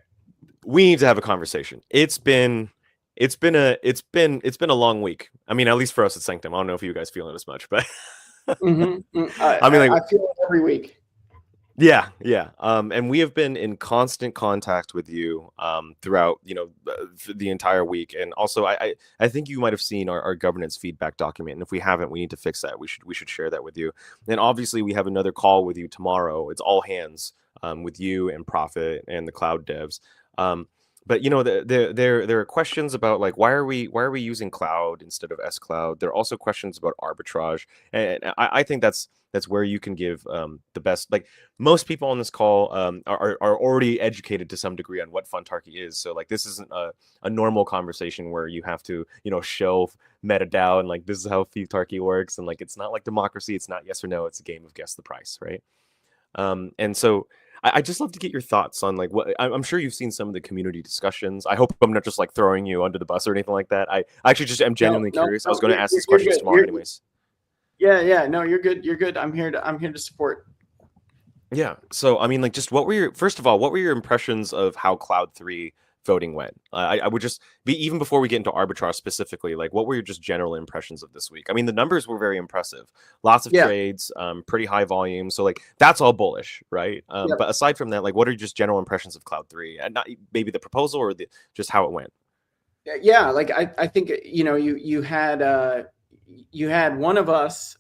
we need to have a conversation. It's been a long week. I mean, at least for us at Sanctum. I don't know if you guys feel it as much, but I mean, I feel it every week. Yeah. And we have been in constant contact with you throughout, the entire week. And also, I think you might have seen our governance feedback document. And if we haven't, we need to fix that. We should share that with you. And obviously, we have another call with you tomorrow. It's all hands with you and Profit and the cloud devs. But there are questions about like why are we using cloud instead of S-Cloud? There are also questions about arbitrage, and I think that's where you can give the best. Like most people on this call are already educated to some degree on what Funtarchy is. So like this isn't a normal conversation where you have to show MetaDAO and like this is how Funtarchy works, and like it's not like democracy. It's not yes or no. It's a game of guess the price, right? And so. I just love to get your thoughts on like what I'm sure you've seen some of the community discussions. I hope I'm not just like throwing you under the bus or anything like that. I actually just am genuinely curious. I was going to ask these questions tomorrow anyways. Yeah. No, you're good. You're good. I'm here to support. Yeah. So I mean, like, just what were your impressions of how CLOUD-3 voting went? I would just be, even before we get into arbitrage specifically, like what were your just general impressions of this week? I mean, the numbers were very impressive, lots of trades, pretty high volume, so like that's all bullish, right? But aside from that, like what are just general impressions of CLOUD-3, and not maybe the proposal or just how it went? Yeah, like I think you had one of us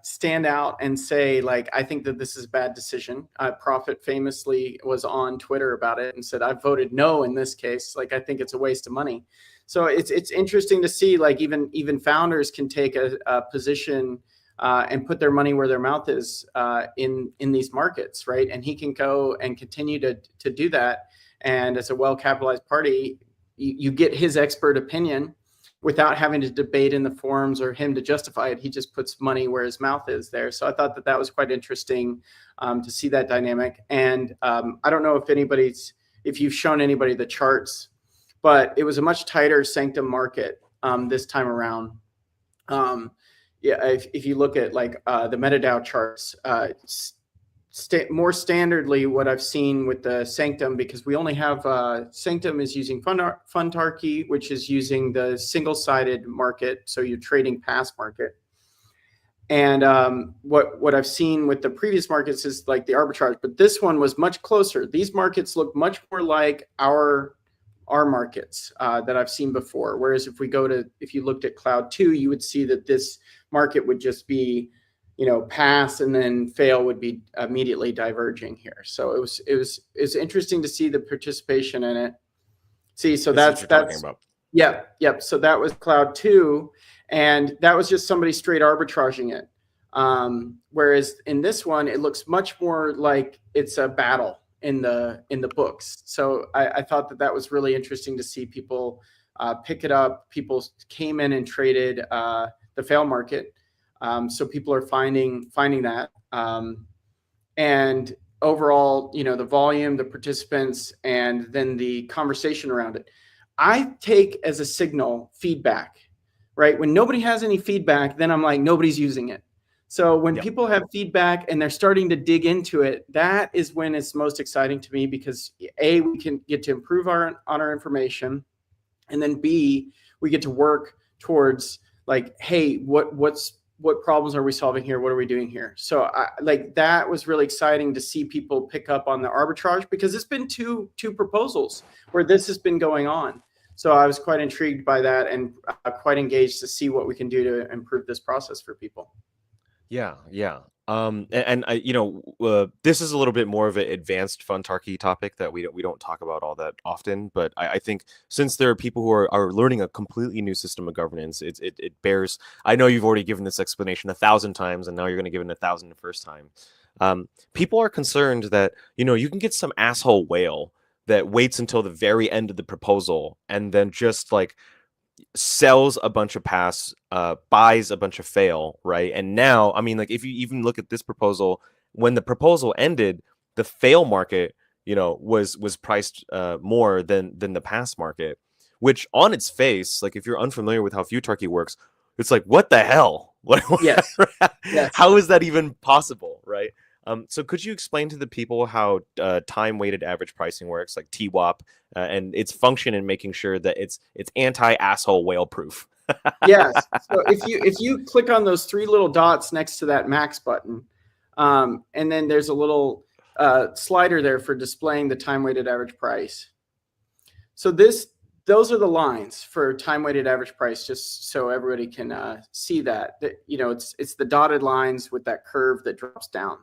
stand out and say, like, I think that this is a bad decision. Profit famously was on Twitter about it and said, I voted no in this case. Like, I think it's a waste of money. So it's interesting to see, like, even founders can take a position and put their money where their mouth is in these markets, right? And he can go and continue to do that. And as a well-capitalized party, you get his expert opinion without having to debate in the forums or him to justify it. He just puts money where his mouth is there. So I thought that was quite interesting to see that dynamic. And I don't know if you've shown anybody the charts, but it was a much tighter Sanctum market this time around. If you look at like the MetaDAO charts, more standardly what I've seen with the Sanctum, because we only have Sanctum is using Funtarchy, which is using the single-sided market, so you're trading past market. And what I've seen with the previous markets is like the arbitrage, but this one was much closer. These markets look much more like our markets that I've seen before. Whereas if you looked at CLOUD-2, you would see that this market would just be pass and then fail would be immediately diverging here. So it was interesting to see the participation in it. See, so that's talking about. Yep. So that was CLOUD-2, and that was just somebody straight arbitraging it. Whereas in this one, it looks much more like it's a battle in the books. So I thought that was really interesting to see people pick it up. People came in and traded the fail market. So people are finding that, and overall, the volume, the participants, and then the conversation around it, I take as a signal feedback, right? When nobody has any feedback, then I'm like, nobody's using it. So when people have feedback and they're starting to dig into it, that is when it's most exciting to me, because A, we can get to improve on our information, and then B, we get to work towards like, hey, what problems are we solving here? What are we doing here? So that was really exciting to see people pick up on the arbitrage, because it's been two proposals where this has been going on. So I was quite intrigued by that, and quite engaged to see what we can do to improve this process for people. Yeah. And I, this is a little bit more of an advanced funtarchy topic that we don't talk about all that often. But I think since there are people who are learning a completely new system of governance, it bears. I know you've already given this explanation 1,000 times, and now you're going to give it 1,000 the first time. People are concerned that you can get some asshole whale that waits until the very end of the proposal and then just like sells a bunch of pass, buys a bunch of fail, right? And now, I mean, like if you even look at this proposal, when the proposal ended, the fail market, was priced more than the pass market, which on its face, like if you're unfamiliar with how futarchy works, it's like, what the hell? Yes. Yes. How is that even possible, right? So could you explain to the people how time-weighted average pricing works, like TWAP, and its function in making sure that it's anti-asshole whale proof? Yes. So if you click on those 3 little dots next to that max button, and then there's a little slider there for displaying the time-weighted average price. So those are the lines for time-weighted average price, just so everybody can see that. It's the dotted lines with that curve that drops down.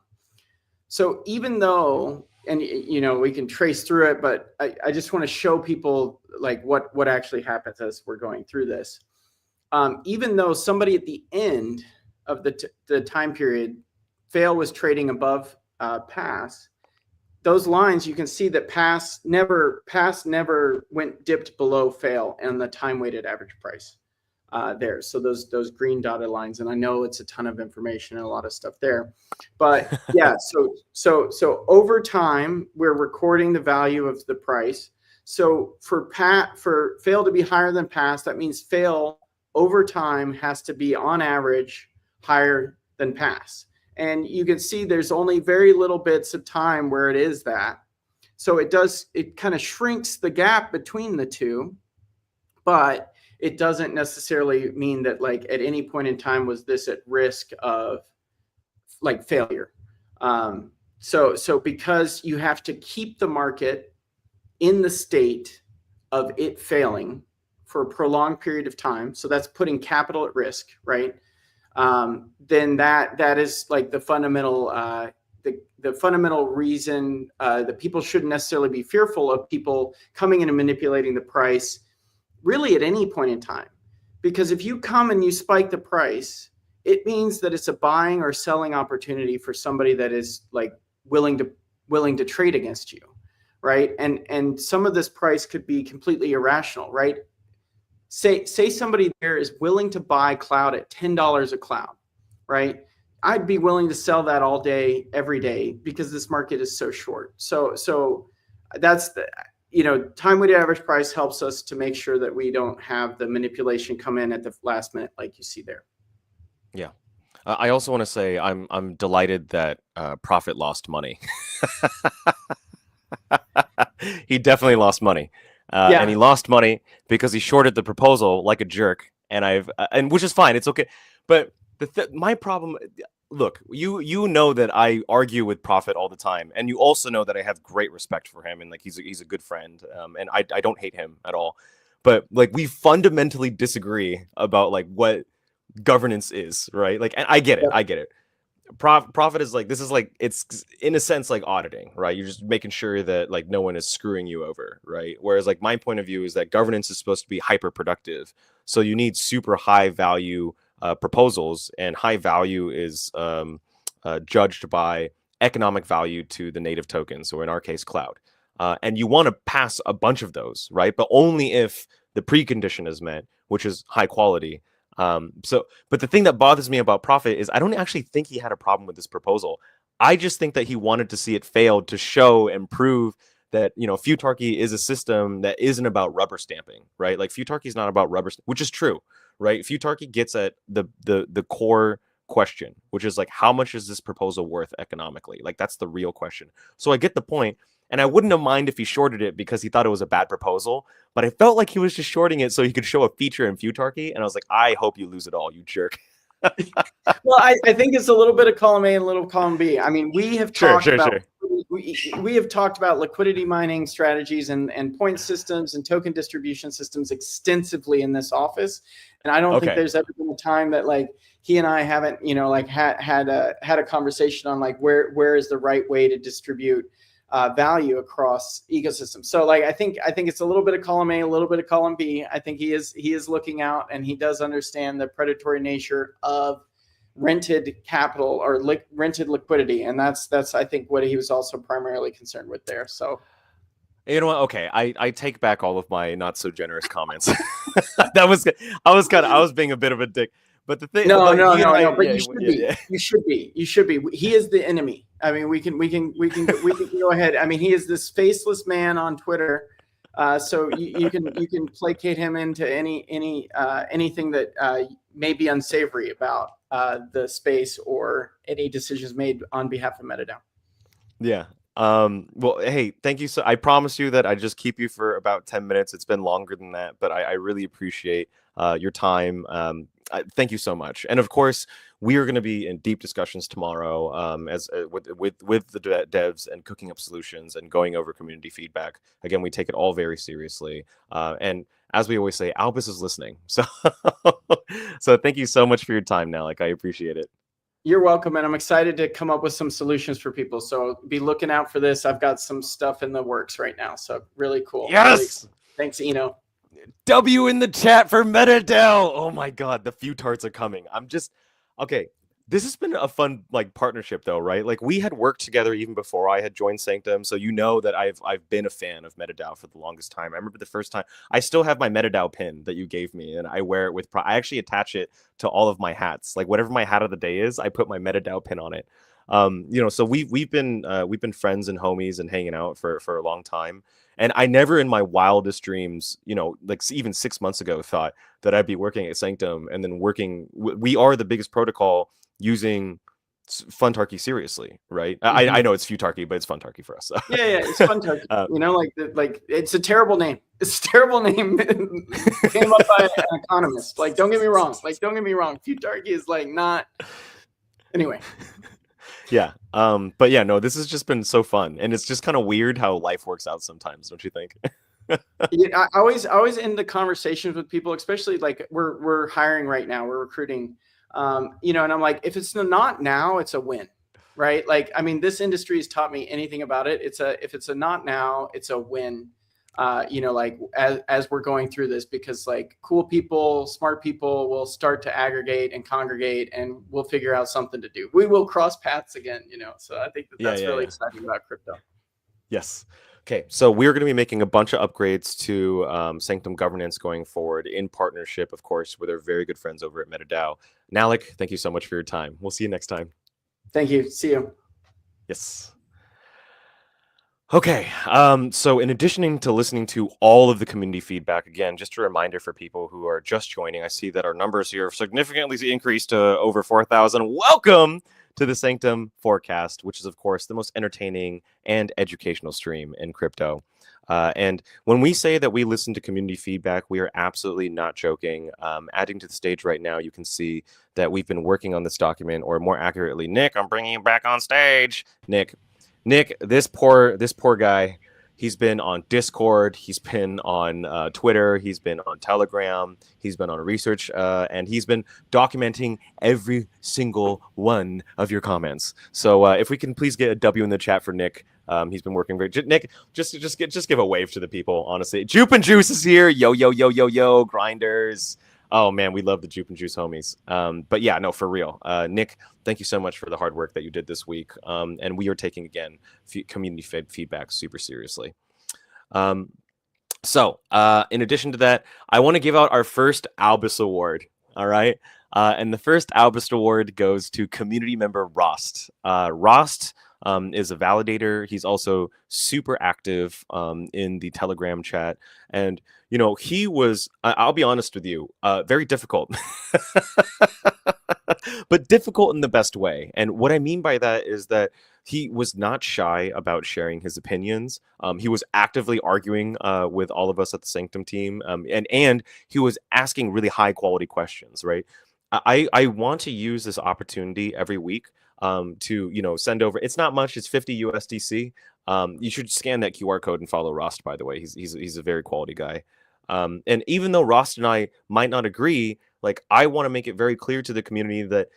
So even though, and we can trace through it, but I just want to show people like what actually happens as we're going through this. Even though somebody at the end of the time period, fail was trading above pass, those lines, you can see that pass never dipped below fail and the time weighted average price there. So those green dotted lines, and I know it's a ton of information and a lot of stuff there, but yeah. So over time, we're recording the value of the price. So for fail to be higher than pass, that means fail over time has to be on average higher than pass. And you can see there's only very little bits of time where it is that. So it kind of shrinks the gap between the two, but it doesn't necessarily mean that like at any point in time was this at risk of like failure. So because you have to keep the market in the state of it failing for a prolonged period of time, so that's putting capital at risk, right? Then that is like the fundamental the fundamental reason that people shouldn't necessarily be fearful of people coming in and manipulating the price really at any point in time. Because if you come and you spike the price, it means that it's a buying or selling opportunity for somebody that is like willing to trade against you, right? And some of this price could be completely irrational, right? Say somebody there is willing to buy cloud at $10 a cloud, right? I'd be willing to sell that all day, every day, because this market is so short. So that's the, time weighted average price helps us to make sure that we don't have the manipulation come in at the last minute, like you see there. Yeah. I also want to say I'm delighted that Prophet lost money. He definitely lost money. And he lost money because he shorted the proposal like a jerk, and which is fine, it's okay. But my problem, look, you know that I argue with Prophet all the time, and you also know that I have great respect for him, and like he's a good friend, and I don't hate him at all. But like we fundamentally disagree about like what governance is, right? Like, and I get it. Profit is like, this is like, it's in a sense like auditing, right? You're just making sure that like no one is screwing you over, right? Whereas like my point of view is that governance is supposed to be hyper productive, so you need super high value proposals, and high value is judged by economic value to the native token, so in our case cloud, and you want to pass a bunch of those, right? But only if the precondition is met, which is high quality. But the thing that bothers me about Prophet is I don't actually think he had a problem with this proposal. I just think that he wanted to see it fail to show and prove that, futarchy is a system that isn't about rubber stamping, right? Like futarchy is not about which is true, right? Futarchy gets at the core question, which is like, how much is this proposal worth economically? Like that's the real question. So I get the point. And I wouldn't have mind if he shorted it because he thought it was a bad proposal, but I felt like he was just shorting it so he could show a feature in futarchy, and I was like, I hope you lose it all, you jerk. Well, I think it's a little bit of column A and a little column B. I mean, we have talked about we have talked about liquidity mining strategies and point systems and token distribution systems extensively in this office, and I don't think there's ever been a time that like he and I haven't had a conversation on like where is the right way to distribute value across ecosystems. So like I think it's a little bit of column A, a little bit of column B. I think he is looking out, and he does understand the predatory nature of rented capital or rented liquidity, and that's I think what he was also primarily concerned with there. So you know what? Okay, I take back all of my not so generous comments. I was being a bit of a dick. But the thing, no. But yeah, you should be. He is the enemy. I mean, we can go ahead. I mean, he is this faceless man on Twitter. So you can placate him into anything that may be unsavory about the space or any decisions made on behalf of MetaDAO. Yeah. Well, hey, thank you. So I promise you that I just keep you for about 10 minutes. It's been longer than that, but I really appreciate your time. Thank you so much. And of course, we are going to be in deep discussions tomorrow with the devs and cooking up solutions and going over community feedback. Again, we take it all very seriously. And as we always say, Albus is listening. So, so thank you so much for your time, Nalik. I appreciate it. You're welcome, and I'm excited to come up with some solutions for people. So be looking out for this. I've got some stuff in the works right now. So really cool. Yes. Really, thanks, Eno. W in the chat for MetaDAO. Oh my God, the few tarts are coming. Okay. This has been a fun like partnership though, right? Like we had worked together even before I had joined Sanctum, so you know that I've been a fan of MetaDAO for the longest time. I remember the first time I still have my MetaDAO pin that you gave me, and I wear it with I actually attach it to all of my hats. Like whatever my hat of the day is, I put my MetaDAO pin on it. So we've been friends and homies and hanging out for a long time. And I never in my wildest dreams, like even 6 months ago, thought that I'd be working at Sanctum and then working. We are the biggest protocol using Funtarchy seriously, right? Mm-hmm. I know it's Futarchy, but it's Funtarchy for us. So. Yeah, it's Funtarchy. Like it's a terrible name. It's a terrible name. Came up by an economist. Like, don't get me wrong. Futarchy is like not. Anyway. Yeah. But yeah, no, this has just been so fun, and it's just kind of weird how life works out sometimes, don't you think? Yeah, I always end the conversations with people, especially like we're hiring right now, we're recruiting, and I'm like, if it's not now, it's a win, right? Like, I mean, this industry has taught me anything about it. If it's a not now, it's a win. Like as we're going through this, because like cool people, smart people will start to aggregate and congregate, and we'll figure out something to do. We will cross paths again, So I think that's really exciting about crypto. Yes. Okay, so we're going to be making a bunch of upgrades to Sanctum governance going forward in partnership, of course, with our very good friends over at MetaDAO. Nalik, thank you so much for your time. We'll see you next time. Thank you. See you. Yes. Okay, so in addition to listening to all of the community feedback, again, just a reminder for people who are just joining, I see that our numbers here have significantly increased to over 4,000. Welcome to the Sanctum Forecast, which is, of course, the most entertaining and educational stream in crypto. And when we say that we listen to community feedback, we are absolutely not joking. Adding to the stage right now, you can see that we've been working on this document, or more accurately, Nick, I'm bringing you back on stage. Nick, this poor guy, he's been on Discord, he's been on Twitter, he's been on Telegram, he's been on research, and he's been documenting every single one of your comments. So if we can please get a W in the chat for Nick. He's been working great. Nick, just give a wave to the people, honestly. Jupe and Juice is here. Yo, grinders. Oh man, we love the Jupe and Juice homies. But yeah, no, for real. Nick, thank you so much for the hard work that you did this week. And we are taking, again, community feedback super seriously. So in addition to that, I want to give out our first Albus Award. All right. And the first Albus Award goes to community member Rost. Rost is a validator. He's also super active in the Telegram chat. And, he was, I'll be honest with you, very difficult. But difficult in the best way. And what I mean by that is that he was not shy about sharing his opinions. He was actively arguing with all of us at the Sanctum team. And he was asking really high quality questions, right? I want to use this opportunity every week to send over. It's not much. It's 50 USDC. You should scan that QR code and follow Rost, by the way. He's a very quality guy. And even though Rost and I might not agree, like, I want to make it very clear to the community that,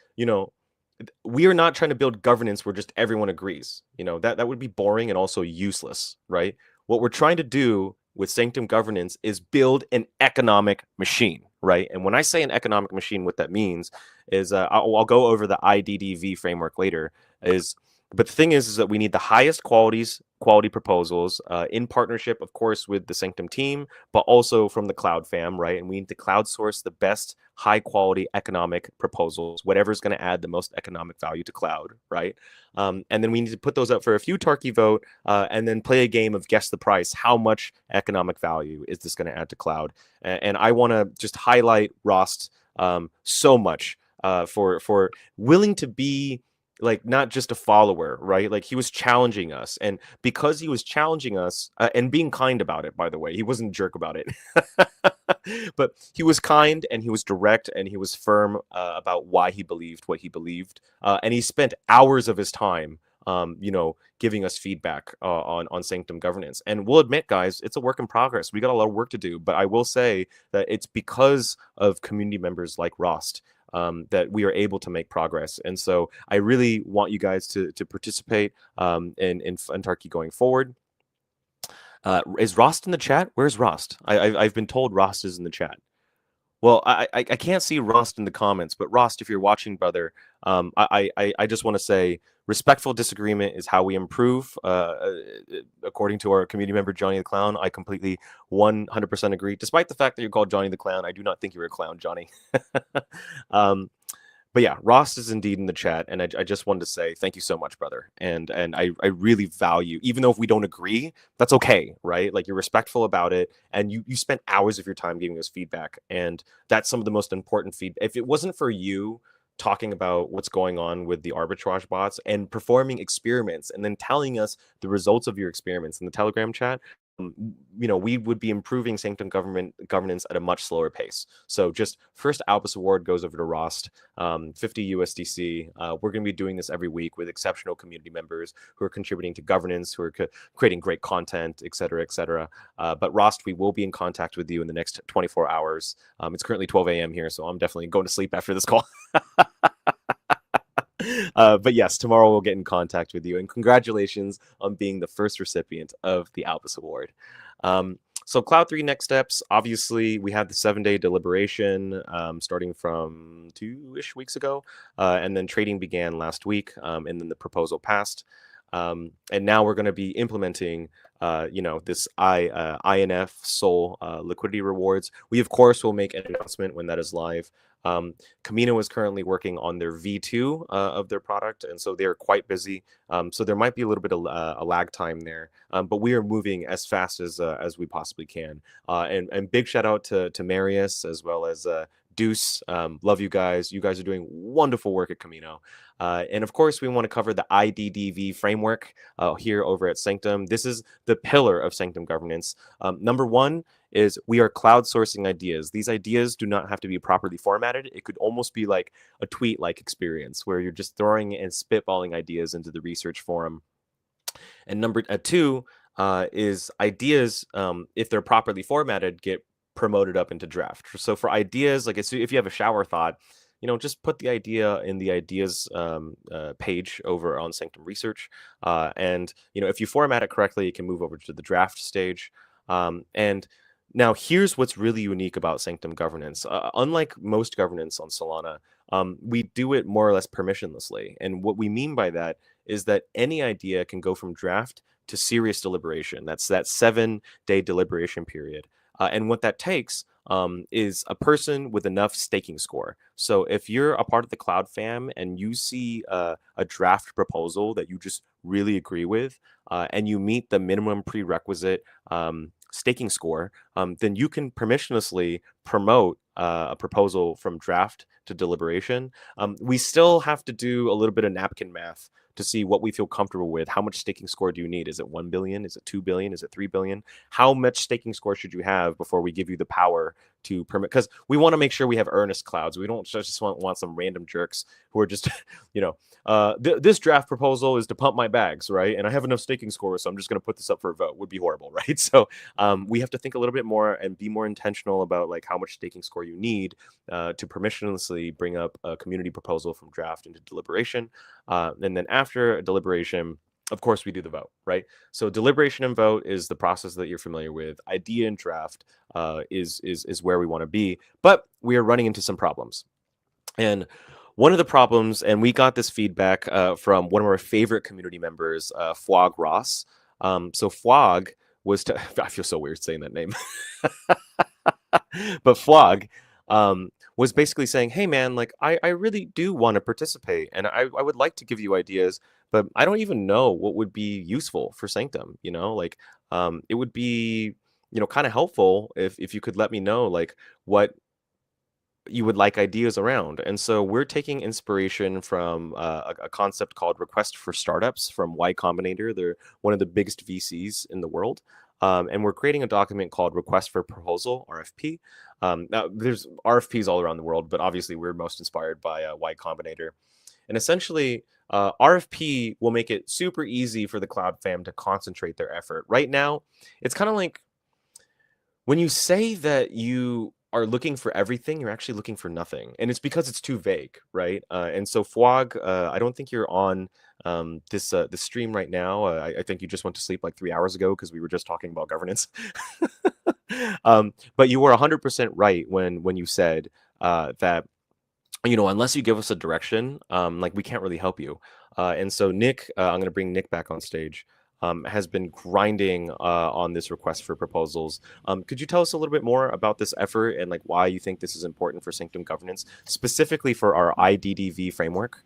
we are not trying to build governance where just everyone agrees. That would be boring and also useless, right? What we're trying to do with Sanctum governance is build an economic machine, right? And when I say an economic machine, what that means is I'll go over the IDDV framework later. But the thing is that we need the highest quality proposals in partnership, of course, with the Sanctum team, but also from the Cloud fam, right? And we need to crowdsource the best high quality economic proposals, whatever's going to add the most economic value to Cloud, right? And then we need to put those up for a few Tarky vote and then play a game of guess the price. How much economic value is this going to add to Cloud? And I want to just highlight Rost so much for willing to be, like, not just a follower, right? Like, he was challenging us, and because he was challenging us and being kind about it, by the way, he wasn't a jerk about it, but he was kind and he was direct and he was firm about why he believed what he believed, and he spent hours of his time giving us feedback on Sanctum governance. And we'll admit, guys, it's a work in progress. We got a lot of work to do, but I will say that it's because of community members like Rost that we are able to make progress. And so I really want you guys to participate in Funtarchy going forward. Is Rost in the chat? Where's Rost? I've been told Rost is in the chat. Well, I can't see Rost in the comments, but Rost, if you're watching, brother, I just want to say respectful disagreement is how we improve. According to our community member, Johnny the Clown, I completely 100% agree. Despite the fact that you're called Johnny the Clown, I do not think you're a clown, Johnny. But yeah, Ross is indeed in the chat, and I just wanted to say thank you so much, brother. And I really value, even though if we don't agree, that's okay, right? Like, you're respectful about it, and you spent hours of your time giving us feedback, and that's some of the most important feedback. If it wasn't for you talking about what's going on with the arbitrage bots and performing experiments and then telling us the results of your experiments in the Telegram chat, we would be improving Sanctum governance at a much slower pace. So just first Albus Award goes over to Rost, 50 USDC. We're going to be doing this every week with exceptional community members who are contributing to governance, who are creating great content, et cetera, et cetera. But Rost, we will be in contact with you in the next 24 hours. It's currently 12 a.m. here, so I'm definitely going to sleep after this call. But yes, tomorrow we'll get in contact with you, and congratulations on being the first recipient of the Albus Award. So CLOUD-3 next steps, obviously we had the 7-day deliberation starting from 2-ish weeks ago, and then trading began last week, and then the proposal passed. And now we're going to be implementing this INF SOL liquidity rewards. We, of course, will make an announcement when that is live. Camino is currently working on their V2 of their product, and so they're quite busy. So there might be a little bit of a lag time there, but we are moving as fast as we possibly can. And big shout out to Marius as well as Deuce. Love you guys. You guys are doing wonderful work at Camino. And of course, we want to cover the IDDV framework here over at Sanctum. This is the pillar of Sanctum governance. Number one is we are crowdsourcing ideas. These ideas do not have to be properly formatted. It could almost be like a tweet-like experience where you're just throwing and spitballing ideas into the research forum. And number two is ideas, if they're properly formatted, get promoted up into draft. So for ideas, like if you have a shower thought, just put the idea in the ideas page over on Sanctum Research. And, if you format it correctly, it can move over to the draft stage. And now here's what's really unique about Sanctum governance. Unlike most governance on Solana, we do it more or less permissionlessly. And what we mean by that is that any idea can go from draft to serious deliberation. That's that 7-day deliberation period. And what that takes is a person with enough staking score. So if you're a part of the Cloud fam and you see a draft proposal that you just really agree with, and you meet the minimum prerequisite staking score, then you can permissionlessly promote a proposal from draft to deliberation. We still have to do a little bit of napkin math to see what we feel comfortable with. How much staking score do you need? Is it 1 billion? Is it 2 billion? Is it 3 billion? How much staking score should you have before we give you the power to permit, because we want to make sure we have earnest clouds. We don't just want some random jerks who are just, this draft proposal is to pump my bags, right? And I have enough staking scores, so I'm just going to put this up for a vote. Would be horrible, right? So we have to think a little bit more and be more intentional about like how much staking score you need to permissionlessly bring up a community proposal from draft into deliberation. And then after deliberation, of course, we do the vote, right? So deliberation and vote is the process that you're familiar with. Idea and draft is where we want to be, but we are running into some problems. And one of the problems, and we got this feedback from one of our favorite community members, Fwog Ross. So Fwog was, I feel so weird saying that name, but Fwog was basically saying, hey man, like I really do want to participate and I would like to give you ideas, but I don't even know what would be useful for Sanctum, like it would be, kind of helpful if you could let me know like what you would like ideas around. And so we're taking inspiration from a concept called Request for Startups from Y Combinator. They're one of the biggest VCs in the world. And we're creating a document called Request for Proposal, RFP. Now, there's RFPs all around the world, but obviously we're most inspired by Y Combinator. And essentially, RFP will make it super easy for the Cloud fam to concentrate their effort. Right now, it's kind of like when you say that you are looking for everything, you're actually looking for nothing. And it's because it's too vague, right? And so Fwog, I don't think you're on this stream right now. I think you just went to sleep like 3 hours ago because we were just talking about governance. But you were 100% right when you said that, unless you give us a direction, like we can't really help you. And so Nick, I'm going to bring Nick back on stage. Has been grinding on this request for proposals. Could you tell us a little bit more about this effort and like why you think this is important for Sanctum governance, specifically for our IDDV framework?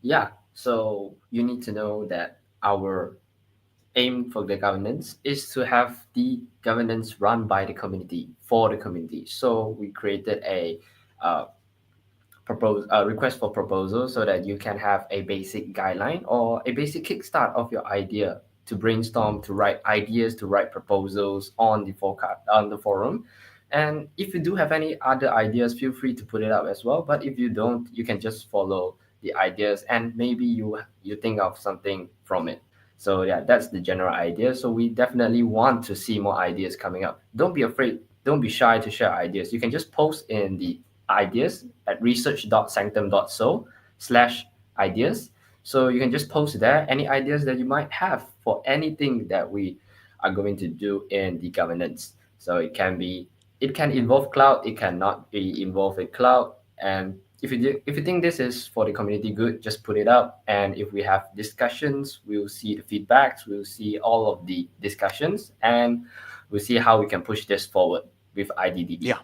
Yeah, so you need to know that our aim for the governance is to have the governance run by the community for the community. So we created a request for proposal so that you can have a basic guideline or a basic kickstart of your idea to brainstorm, to write ideas, to write proposals on the forum. And if you do have any other ideas, feel free to put it up as well. But if you don't, you can just follow the ideas and maybe you think of something from it. So yeah, that's the general idea. So we definitely want to see more ideas coming up. Don't be afraid. Don't be shy to share ideas. You can just post in the ideas at research.sanctum.so/ideas. So you can just post there any ideas that you might have for anything that we are going to do in the governance. So it can involve cloud, it cannot be involved in cloud. And if you think this is for the community good, just put it up. And if we have discussions, we'll see the feedbacks, we'll see all of the discussions, and we'll see how we can push this forward with IDDB. Yeah.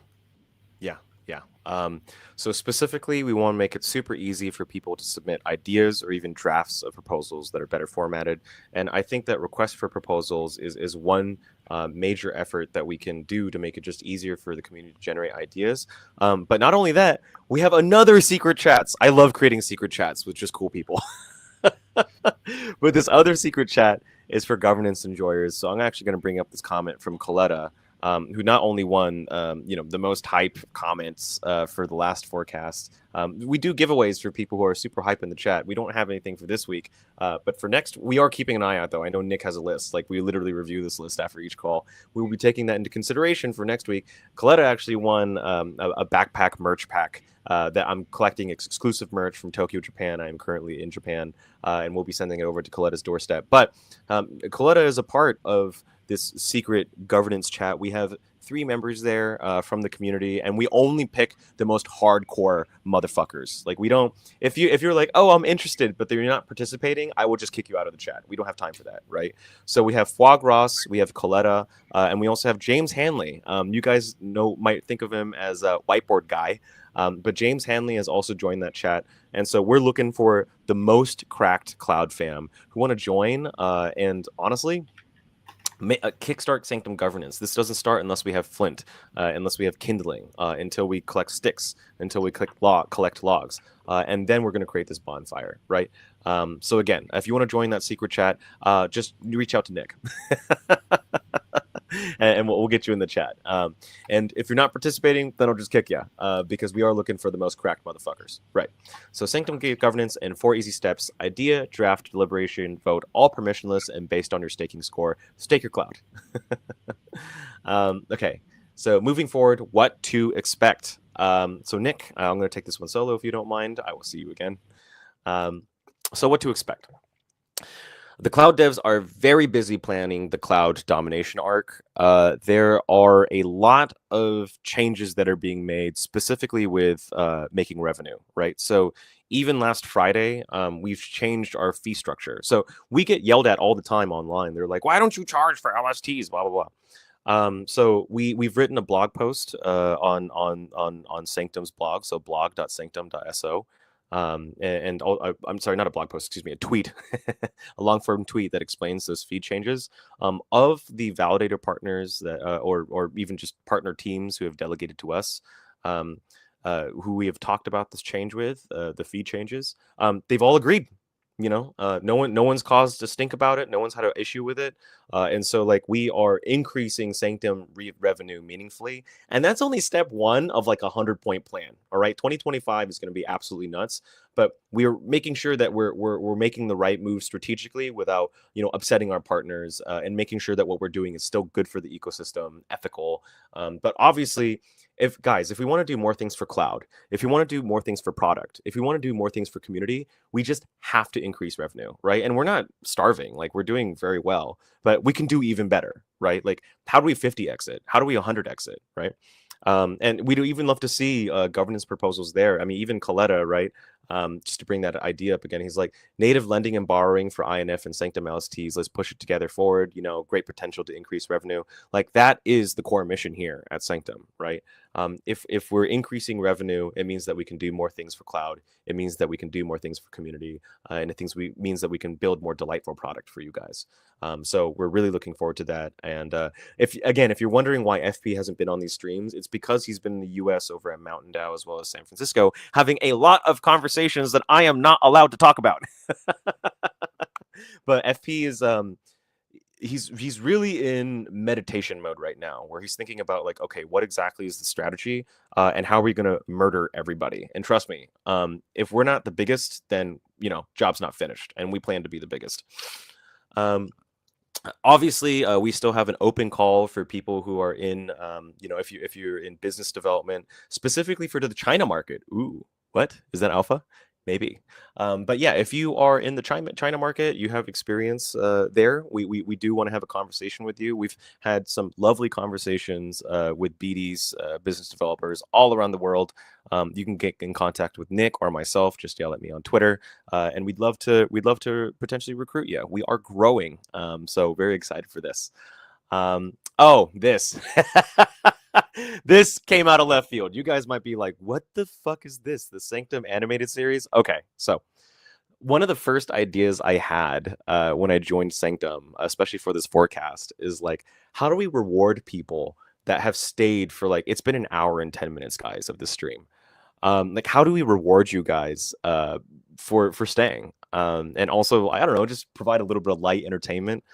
So specifically, we want to make it super easy for people to submit ideas or even drafts of proposals that are better formatted. And I think that request for proposals is one major effort that we can do to make it just easier for the community to generate ideas. But not only that, we have another secret chats. I love creating secret chats with just cool people. But this other secret chat is for governance enjoyers. So I'm actually going to bring up this comment from Coletta, who not only won, the most hype comments for the last forecast. We do giveaways for people who are super hype in the chat. We don't have anything for this week, but for next, we are keeping an eye out, though. I know Nick has a list. Like, we literally review this list after each call. We will be taking that into consideration for next week. Coletta actually won a backpack merch pack that I'm collecting exclusive merch from Tokyo, Japan. I am currently in Japan, and we'll be sending it over to Coletta's doorstep. But Coletta is a part of this secret governance chat. We have 3 members there from the community, and we only pick the most hardcore motherfuckers. Like, we don't, if you're like, oh, I'm interested, but you're not participating, I will just kick you out of the chat. We don't have time for that, right? So we have Fwog Ross, we have Coletta, and we also have James Hanley. You guys might think of him as a whiteboard guy, but James Hanley has also joined that chat. And so we're looking for the most cracked Cloud fam who want to join, and honestly, kickstart Sanctum governance. This doesn't start unless we have Flint, unless we have kindling, until we collect sticks, until we collect logs, and then we're going to create this bonfire, right? So again, if you want to join that secret chat, just reach out to Nick. and we'll get you in the chat. And if you're not participating, then I'll just kick you because we are looking for the most cracked motherfuckers. Right. So Sanctum gave governance in 4 easy steps: idea, draft, deliberation, vote, all permissionless, and based on your staking score. Stake your cloud. Okay. So moving forward, what to expect? So Nick, I'm going to take this one solo if you don't mind. I will see you again. So what to expect? The cloud devs are very busy planning the cloud domination arc. There are a lot of changes that are being made specifically with making revenue, right? So even last Friday, we've changed our fee structure. So we get yelled at all the time online. They're like, why don't you charge for LSTs, blah, blah, blah. So we've written a blog post on Sanctum's blog, so blog.sanctum.so. I'm sorry, not a blog post, excuse me, a tweet, a long form tweet that explains those feed changes. Of the validator partners that, or even just partner teams who have delegated to us, who we have talked about this change with, the feed changes, they've all agreed. You know, no one's caused a stink about it. No one's had an issue with it. And so like we are increasing Sanctum revenue meaningfully. And that's only step 1 of like a 100-point plan. All right. 2025 is going to be absolutely nuts, but we're making sure that we're making the right move strategically without, you know, upsetting our partners, and making sure that what we're doing is still good for the ecosystem, ethical. But obviously, if we want to do more things for cloud, if you want to do more things for product, if you want to do more things for community, we just have to increase revenue, right? And we're not starving, like we're doing very well, but we can do even better, right? Like how do we 50x it? How do we 100x it, right? And we'd even love to see governance proposals there. I mean, even Coletta, right? Just to bring that idea up again, he's like, native lending and borrowing for INF and Sanctum LSTs, let's push it together forward, you know, great potential to increase revenue. Like that is the core mission here at Sanctum, right? If we're increasing revenue, it means that we can do more things for cloud. It means that we can do more things for community, and it means that we can build more delightful product for you guys. So we're really looking forward to that. And if you're wondering why FP hasn't been on these streams, it's because he's been in the US over at Mountain Dow as well as San Francisco, having a lot of conversations that I am not allowed to talk about. But FP is he's really in meditation mode right now, where he's thinking about like, okay, what exactly is the strategy, and how are we going to murder everybody? And trust me, if we're not the biggest, then you know, job's not finished, and we plan to be the biggest. Obviously, we still have an open call for people who are in, you know, if you're in business development, specifically for the China market. Ooh, what is that, alpha? Maybe. But yeah, if you are in the China market, you have experience there, we do want to have a conversation with you. We've had some lovely conversations with BDs, business developers all around the world. You can get in contact with Nick or myself. Just yell at me on Twitter, and we'd love to potentially recruit you. We are growing, so very excited for this. Oh, this. This came out of left field. You guys might be like, what the fuck is this? The Sanctum animated series? Okay, so one of the first ideas I had when I joined Sanctum, especially for this forecast, is like, how do we reward people that have stayed for like, it's been an hour and 10 minutes, guys, of the stream. Like, how do we reward you guys for staying? And also, I don't know, just provide a little bit of light entertainment.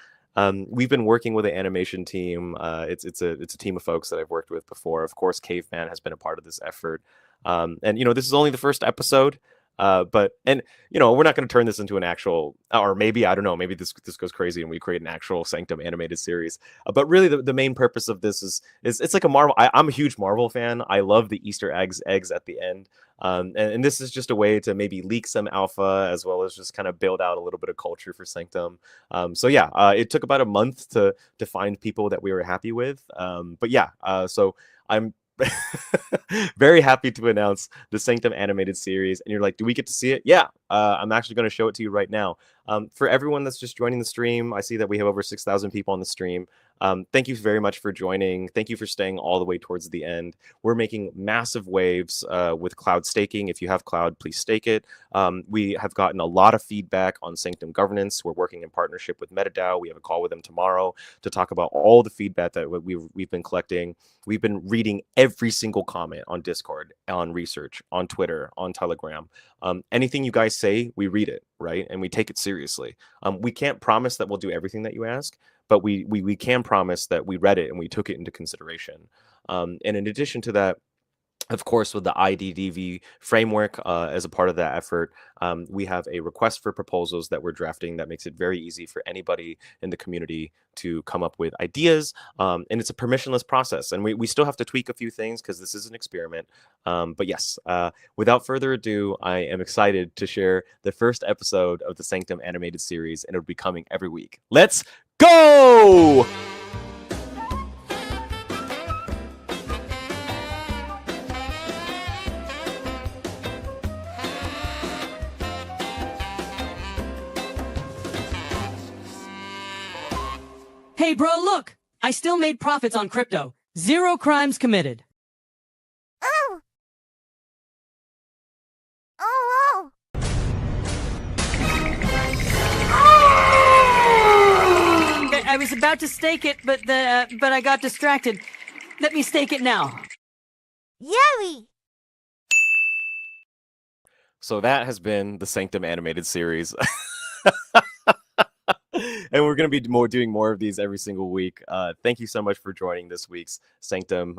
We've been working with the animation team. It's a team of folks that I've worked with before. Of course, Caveman has been a part of this effort. And you know, this is only the first episode. But you know, we're not going to turn this into an actual, or maybe, I don't know, maybe this goes crazy and we create an actual Sanctum animated series. But really, the main purpose of this is it's like a Marvel. I'm a huge Marvel fan. I love the Easter eggs at the end. And this is just a way to maybe leak some alpha, as well as just kind of build out a little bit of culture for Sanctum. So yeah, it took about a month to find people that we were happy with. But yeah, so I'm very happy to announce the Sanctum animated series. And you're like, do we get to see it? Yeah, I'm actually going to show it to you right now. For everyone that's just joining the stream, I see that we have over 6,000 people on the stream. Thank you very much for joining. Thank you for staying all the way towards the end. We're making massive waves with cloud staking. If you have cloud, please stake it. We have gotten a lot of feedback on Sanctum governance. We're working in partnership with MetaDAO. We have a call with them tomorrow to talk about all the feedback that we've been collecting. We've been reading every single comment on Discord, on research, on Twitter, on Telegram. Anything you guys say, we read it, right? And we take it seriously. We can't promise that we'll do everything that you ask, but we can promise that we read it and we took it into consideration. And in addition to that, of course, with the IDDV framework as a part of that effort, we have a request for proposals that we're drafting that makes it very easy for anybody in the community to come up with ideas. And it's a permissionless process. And we still have to tweak a few things because this is an experiment. But yes, without further ado, I am excited to share the first episode of the Sanctum animated series, and it'll be coming every week. Let's go! Hey, bro, look! I still made profits on crypto. 0 crimes committed. Oh! Oh! I was about to stake it, but I got distracted. Let me stake it now. Yummy! So that has been the Sanctum animated series. And we're going to be doing more of these every single week. Thank you so much for joining this week's Sanctum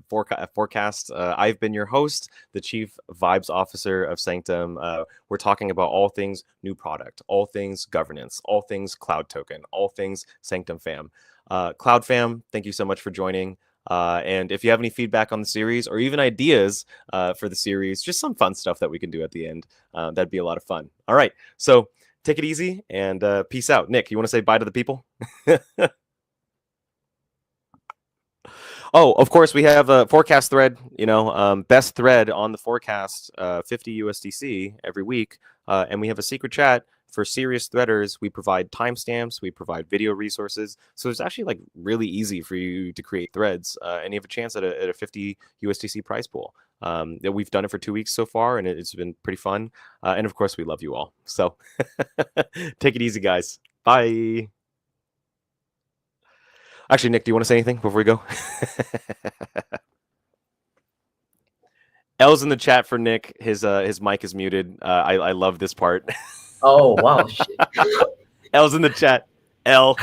forecast. I've been your host, the Chief Vibes Officer of Sanctum. We're talking about all things new product, all things governance, all things Cloud token, all things Sanctum fam. Cloud fam, thank you so much for joining. And if you have any feedback on the series or even ideas for the series, just some fun stuff that we can do at the end, that'd be a lot of fun. All right, so take it easy and peace out. Nick, you want to say bye to the people? Oh, of course, we have a forecast thread, best thread on the forecast, 50 USDC every week. And we have a secret chat for serious threaders. We provide timestamps, we provide video resources. So it's actually like really easy for you to create threads and you have a chance at a 50 USDC prize pool. We've done it for 2 weeks so far and it's been pretty fun. And of course, we love you all. So take it easy, guys. Bye. Actually, Nick, do you want to say anything before we go? L's in the chat for Nick. His mic is muted. I love this part. Oh, wow. Shit. L's in the chat. L.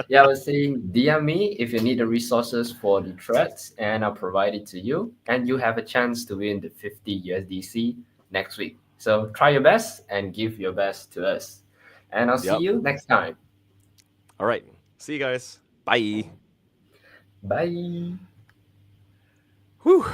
Yeah, I was saying, DM me if you need the resources for the threads, and I'll provide it to you. And you have a chance to win the 50 USDC next week. So try your best and give your best to us. And I'll see you next time. All right. See you guys. Bye. Bye. Whew.